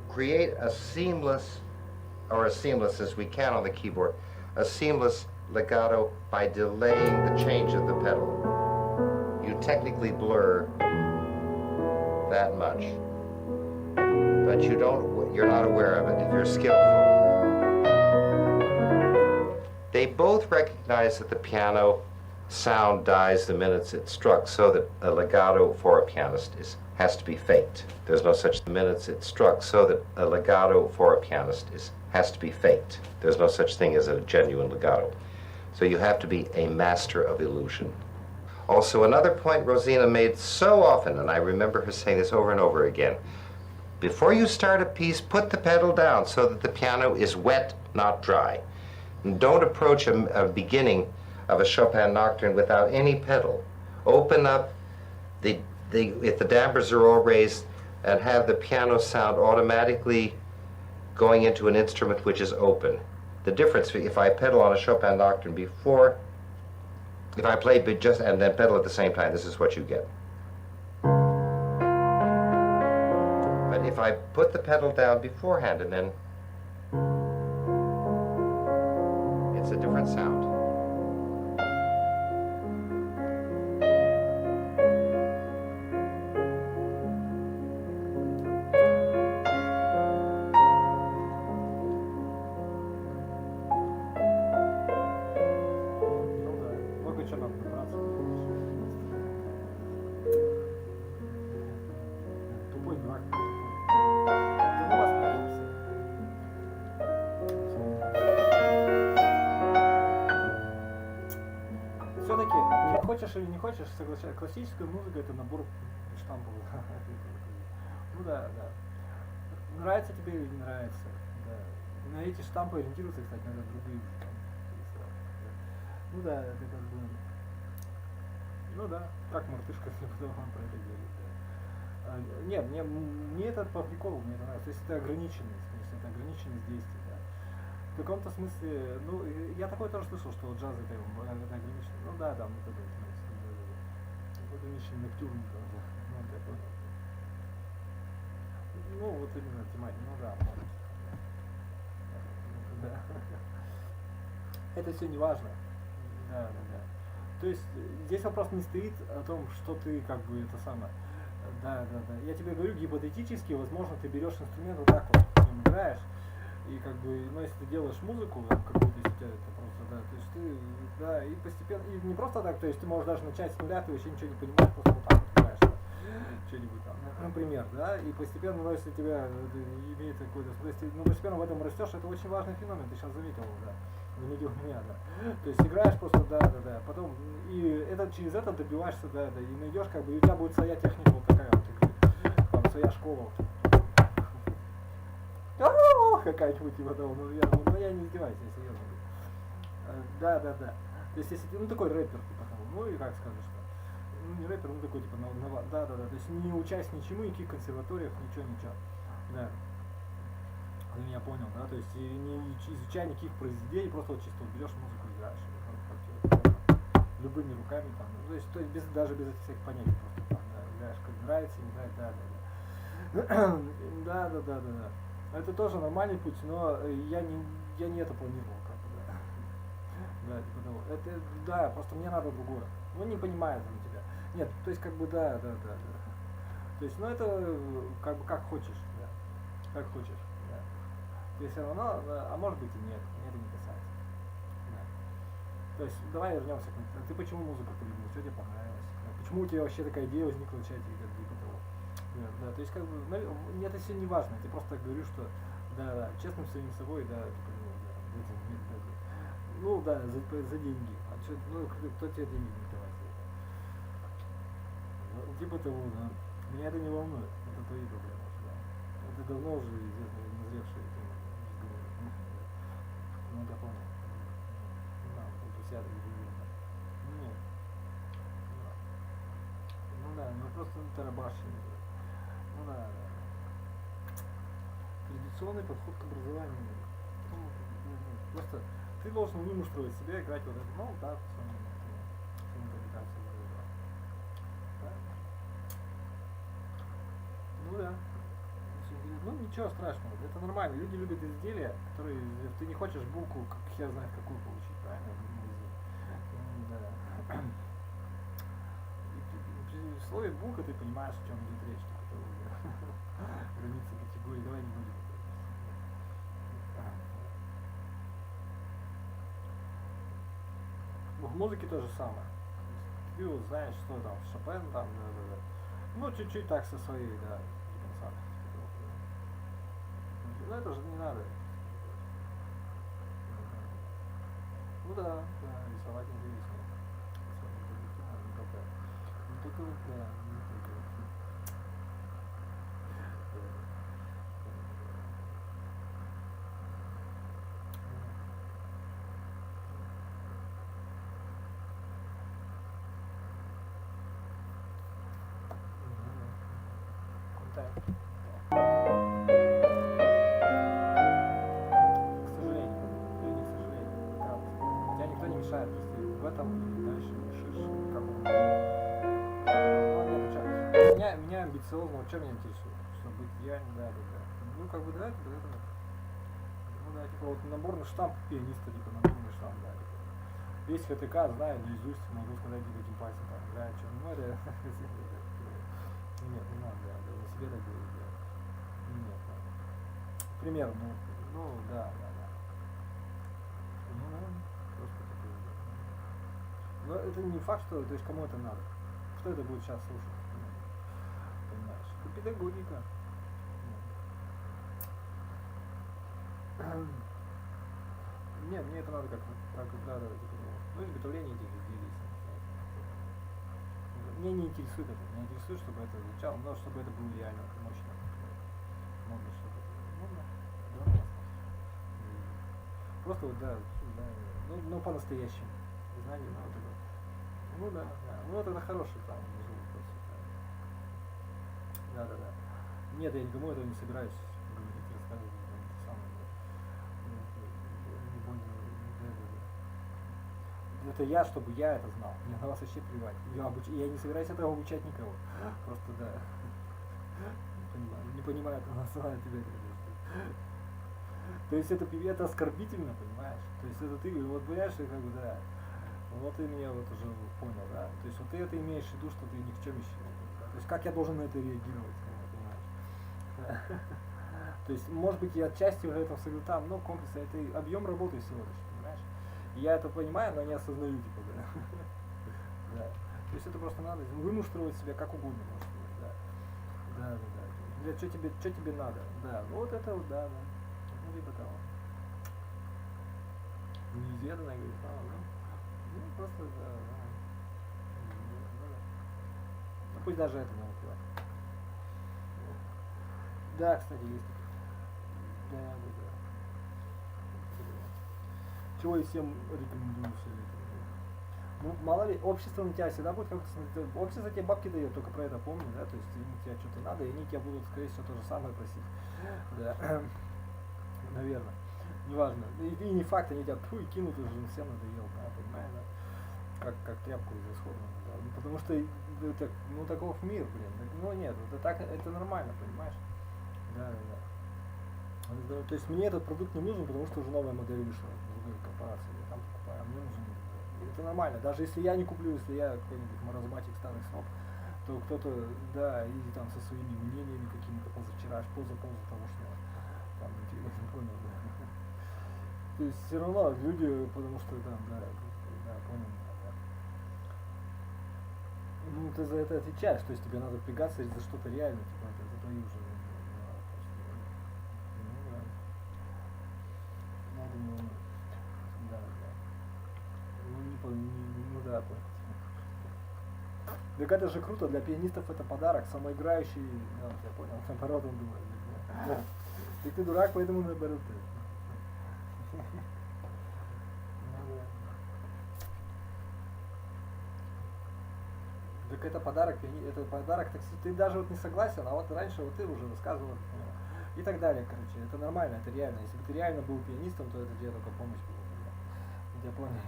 create a seamless, or as seamless as we can on the keyboard, a seamless legato by delaying the change of the pedal. You technically blur that much, but you're not aware of it if you're skillful. They both recognize that the piano sound dies the minute it's struck, so that a legato for a pianist has to be faked. There's no such minutes it's struck, so that a legato for a pianist has to be faked. There's no such thing as a genuine legato. So you have to be a master of illusion. Also, another point Rosina made so often, and I remember her saying this over and over again, before you start a piece, put the pedal down so that the piano is wet, not dry. And don't approach a beginning of a Chopin nocturne without any pedal. Open up if the dampers are all raised, and have the piano sound automatically going into an instrument which is open. The difference, if I pedal on a Chopin nocturne before, if I play just and then pedal at the same time, this is what you get. But if I put the pedal down beforehand and then, it's a different sound. все-таки, хочешь или не хочешь, соглашайся, классическая музыка это набор штампов. Ну да, да. Нравится тебе или не нравится, да. На эти штампы ориентироваться, кстати, надо другие штампы. Ну да, это как бы... Ну да, как мартышка потом про это говорит, да. Нет, мне это по приколу, мне это нравится. То есть это ограниченность, действий, да. В каком-то смысле, ну, я такое тоже слышал, что джаз это ограниченность. Ну да, да, вот это ограниченный ноктюрн, да, ну, такой. Ну, вот именно тематика, ну да, может. Да. Это все не важно. Да, да, да. То есть здесь вопрос не стоит о том, что ты как бы это самое. Да, да, да. Я тебе говорю гипотетически, возможно, ты берешь инструмент вот так вот, с ним играешь, и как бы, ну, если ты делаешь музыку, какую-то из тебя, это просто, да, то есть ты, да, и постепенно, и не просто так, то есть ты можешь даже начать с нуля, ты вообще ничего не понимаешь, просто вот так вот играешь, да, что-нибудь там, например, да, и постепенно, ну, если тебя имеет какой-то, то есть ты, ну, постепенно в этом растешь, это очень важный феномен, ты сейчас заметил, да. Заметил меня, да. То есть играешь просто, да, да, да. Потом и это через это добиваешься, да, да. И найдешь как бы, и у тебя будет своя техника вот такая вот, там своя школа. Какая-нибудь типа того, ну я не издеваюсь, я серьезно говорю. Да, да, да. То есть если ты, ну такой рэпер, типа того, ну и как скажешь, что. Ну не рэпер, ну такой типа, да, да, да. То есть не учась ничему, никаких консерваториях, ничего. Да. Ты меня понял, да, то есть и не изучая никаких произведений, просто вот чисто вот берешь музыку и играешь, любыми руками там, ну, то есть без, даже без этих всяких понятий просто там, да, играешь, как нравится, не нравится, да, да, да, да, да, да. Это тоже нормальный путь, но я не это планировал, как бы, да. Да, типа того. Это, да, просто мне надо другое. Ну не понимает он тебя. Нет, то есть как бы да. То есть, ну это как бы как хочешь, да. Как хочешь. То есть все равно, а может быть и нет, мне это не касается. Да. То есть давай вернемся к ты почему музыку полюбил, что тебе понравилось? Почему у тебя вообще такая идея возникла в чате, как бы того? Да, то есть как бы, это все не важно, я тебе просто говорю, что да, честным самим собой, да, типа, ну да, за деньги. А что, ну кто тебе деньги не давать? Ну, типа того, да. Меня это не волнует, это твои проблемы, да. Это давно уже известно, назревшие темы. Ну, я понял. Да, вот у себя так говорили. Нет. Ну да, ну просто тарабашение. Ну да. Традиционный подход к образованию. Просто ты должен вымуштровать себя, играть вот это. Ну да, ну да. Ну ничего страшного, это нормально. Люди любят изделия, которые ты не хочешь булку, как я знаю, какую получить, правильно? Да. И при слове булка ты понимаешь, о чем идет речь, границы категории, давай не будем. В музыке то же самое. Ты вот знаешь, что там, Шопен там, да. Ну чуть-чуть так со своей, да, ну это же не надо. Ну да, рисовать интересно. Не только, да, не только. В этом дальше решишь, как меня амбициозно, вот что меня интересует, чтобы быть идеальным, да. Ну как бы да, это. Ну да, типа вот наборный штамп пианиста, типа наборный штамп, да, типа. Весь ХТК знаю наизусть, могу сказать, типа этим пальцем там играет, что, ну это. Нет, не надо, да, на себе так говорить, да. Нет, да. Пример, ну да. Ну да, просто такое. Но это не факт, что, то есть кому это надо. Кто это будет сейчас слушать? Понимаешь? Это педагогика. Нет, мне это надо как да, типа, ну, изготовление этих изделий. Меня не интересует это. Меня интересует, чтобы это звучало, но чтобы это было реально мощно. Модно, чтобы это. Модно? Да, просто вот, да, ну по-настоящему. Знание, ну вот это. Ну да, да. Ну вот это хороший там внизу вопрос. Да. Нет, я никому этого не собираюсь говорить, рассказывать. Это самое. Не больно. Да. Это я, чтобы я это знал. Мне на вас вообще плевать. Я не собираюсь этого обучать никого. Просто да. Не понимаю, это на самом деле. То есть это оскорбительно, понимаешь? То есть это ты, вот понимаешь, как бы, да. Вот ты меня вот уже понял, да. То есть вот ты это имеешь в виду, что ты никчемище. Да? То есть как я должен на это реагировать, понимаешь? То есть, может быть, я отчасти уже это всегда там, но комплекс это объем работы всего лишь, понимаешь? И я это понимаю, но не осознаю, типа, да. Да. То есть это просто надо вымуштровать себя как угодно, может быть, да. Да. Что тебе надо? Да. Вот это вот, да. Ну, либо того. Неизведанное, говорит, ну, просто, да. Ну, пусть даже это не плевать. Да, кстати, есть такое. Да. Чего я всем рекомендую все это. Ну, мало ли, общество на тебя всегда будет как-то смотреть. Общество тебе бабки дает, только про это помни, да, то есть им тебе что-то надо, и они тебя будут, скорее всего, то же самое просить. Да. Наверное. Неважно. И не факт, они тебя и кинут, уже всем надоел, да, понимаешь, да? Как тряпку из исходного, да. Ну, потому что это, ну, таков мир, блин. Ну нет, это так, это нормально, понимаешь? Да. То есть мне этот продукт не нужен, потому что уже новая модель вышла в другой корпорации, я там покупаю, а мне нужен. Это нормально, даже если я не куплю, если я какой-нибудь маразматик, старый сноб, то кто-то, да, и там со своими мнениями какими-то поза того, что там, не понял, да. То есть все равно люди, потому что там, да, понял, да. Ну, ты за это отвечаешь, то есть тебе надо впрягаться за что-то реально, типа, это твои уже. Ну да, так это же круто, для пианистов это подарок, самоиграющий, да, я понял, наоборот он думает. Да. Так ты дурак, поэтому наоборот ты. Так это подарок, так ты даже вот не согласен, а вот раньше вот ты уже рассказывал, и так далее, короче, это нормально, это реально. Если бы ты реально был пианистом, то это тебе только помощь была. Я понял.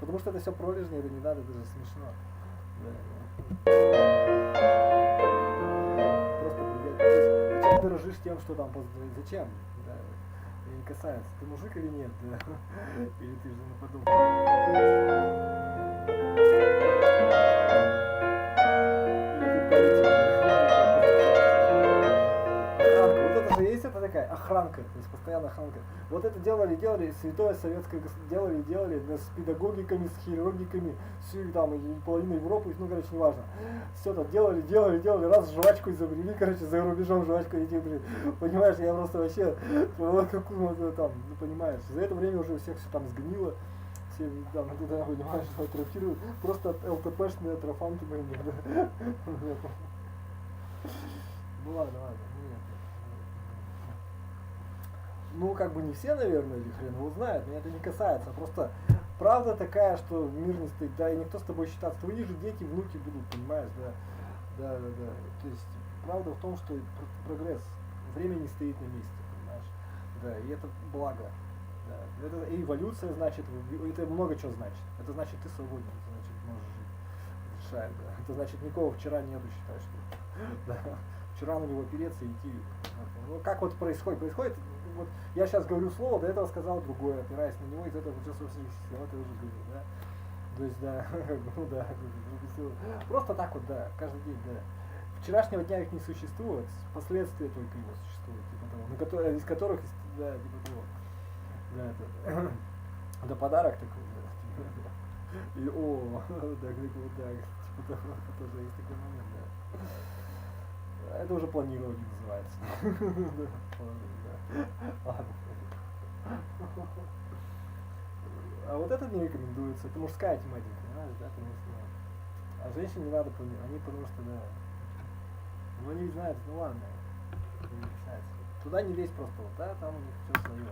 Потому что это все пролежни, это не надо, это же смешно. Да. Просто, блядь, зачем ты дорожишь тем, что там, зачем? Да. Меня не касается. Ты мужик или нет? Да. Или ты же наподобие? Есть это такая охранка, то есть постоянно охранка. Вот это делали, святое советское делали с педагогиками, с хирургиками, всю там половину Европы, ну короче, неважно. Все это делали, раз жвачку изобрели, короче, за рубежом жвачку эти, понимаешь, я просто вообще, вот какую там, ну понимаешь, за это время уже у всех все там сгнило, все там туда, понимаешь, атрофируют, просто ЛТПшные атрофанты мои, да. Ну ладно. Ну, как бы не все, наверное, или хрен его знает, меня это не касается. Просто правда такая, что мир не стоит, да, и никто с тобой считаться. Твои же дети, внуки будут, понимаешь, да. То есть правда в том, что прогресс, время не стоит на месте, понимаешь. Да, и это благо. Да. Это эволюция, значит, это много чего значит. Это значит, ты свободен, это значит, можешь жить. Решает, да. Это значит, никого вчера нету, считаешь, что да. Вчера на него опереться и идти. Ну, как вот происходит? Вот я сейчас говорю слово, до этого сказал другое, опираясь на него, из этого получился всех сил, это уже говорю, да. То есть, да, ну да, просто так вот, да, каждый день, да. Вчерашнего дня их не существует, последствия только его существуют, типа того, из которых, да, типа того. Да, это, да, подарок такой, да. И, да, типа того, тоже есть такой момент, да. Это уже планирование называется. Ладно. А вот это не рекомендуется. Это мужская тематика, понимаешь, да? А женщине не надо планировать, они потому что, да. Ну они знают, ну ладно. Не касается. Туда не лезь просто, вот, да, там у них все свое.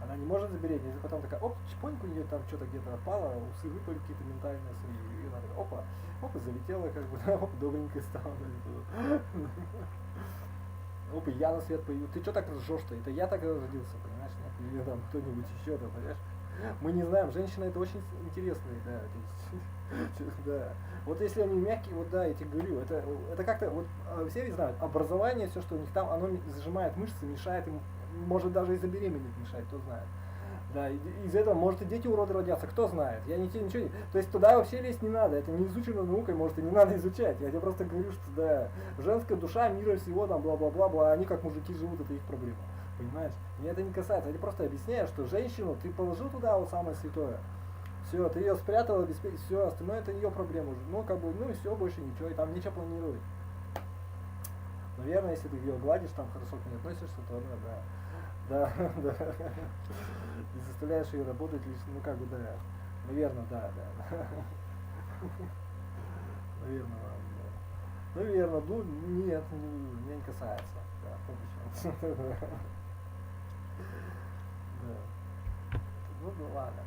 Она не может забеременеть, если потом такая, оп, чпоньку у нее там что-то где-то отпало, усы выпали какие-то ментальные свои, и она такая, опа, залетела, как бы, да, опа, добренькая стала. Опа, я на свет появился. Ты что так ржешь-то? Это я так родился, понимаешь? Нет? Или там кто-нибудь еще, да, понимаешь? Мы не знаем, женщина это очень интересные, да, да. Вот если они мягкие, вот да, я тебе говорю, это как-то, вот все ведь знают, образование, все, что у них там, оно зажимает мышцы, мешает им, может даже и забеременеть мешать, кто знает. Да, из-за этого, может, и дети уроды родятся, кто знает. Я ничего не... То есть туда вообще лезть не надо, это не изучено наукой, может, и не надо изучать. Я тебе просто говорю, что да, женская душа, мира всего, там, бла-бла-бла-бла, они как мужики живут, это их проблема. Понимаешь? Меня это не касается, я тебе просто объясняю, что женщину ты положил туда вот самое святое. Все, ты ее спрятал, обеспечил, все, остальное это ее проблема уже. Ну, как бы, ну и все, больше ничего, и там нечего планировать. Наверное, если ты ее гладишь, там хорошо к ней относишься, то она, да. Да, да. И заставляешь ее работать лишь, ну как бы, да. Наверное, да. Наверное, да. Наверное, ну нет, меня не касается. Да, помощь. Да. Ну ладно.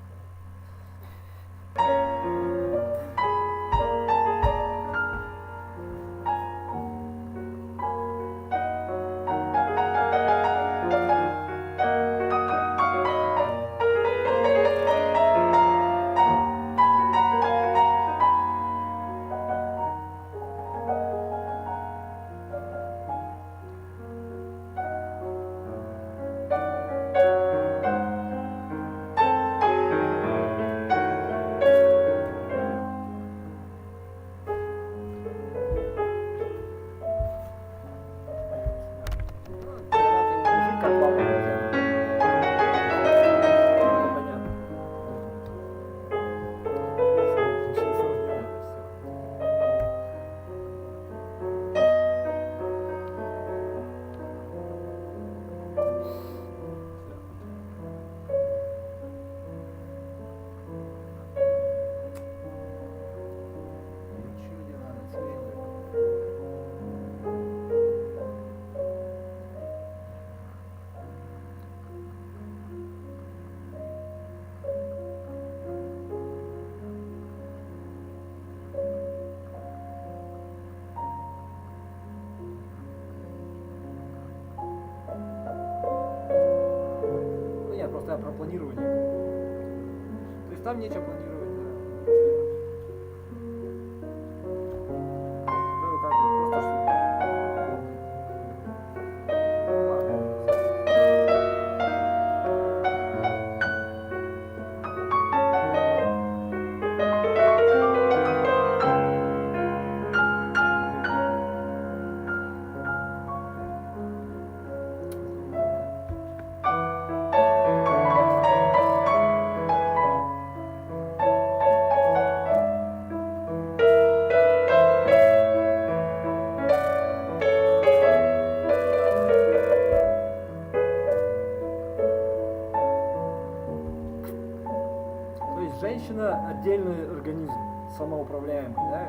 Про планирование. То есть там нечего планировать, да. Ну, как бы просто что. Женщина отдельный организм, самоуправляемый, да?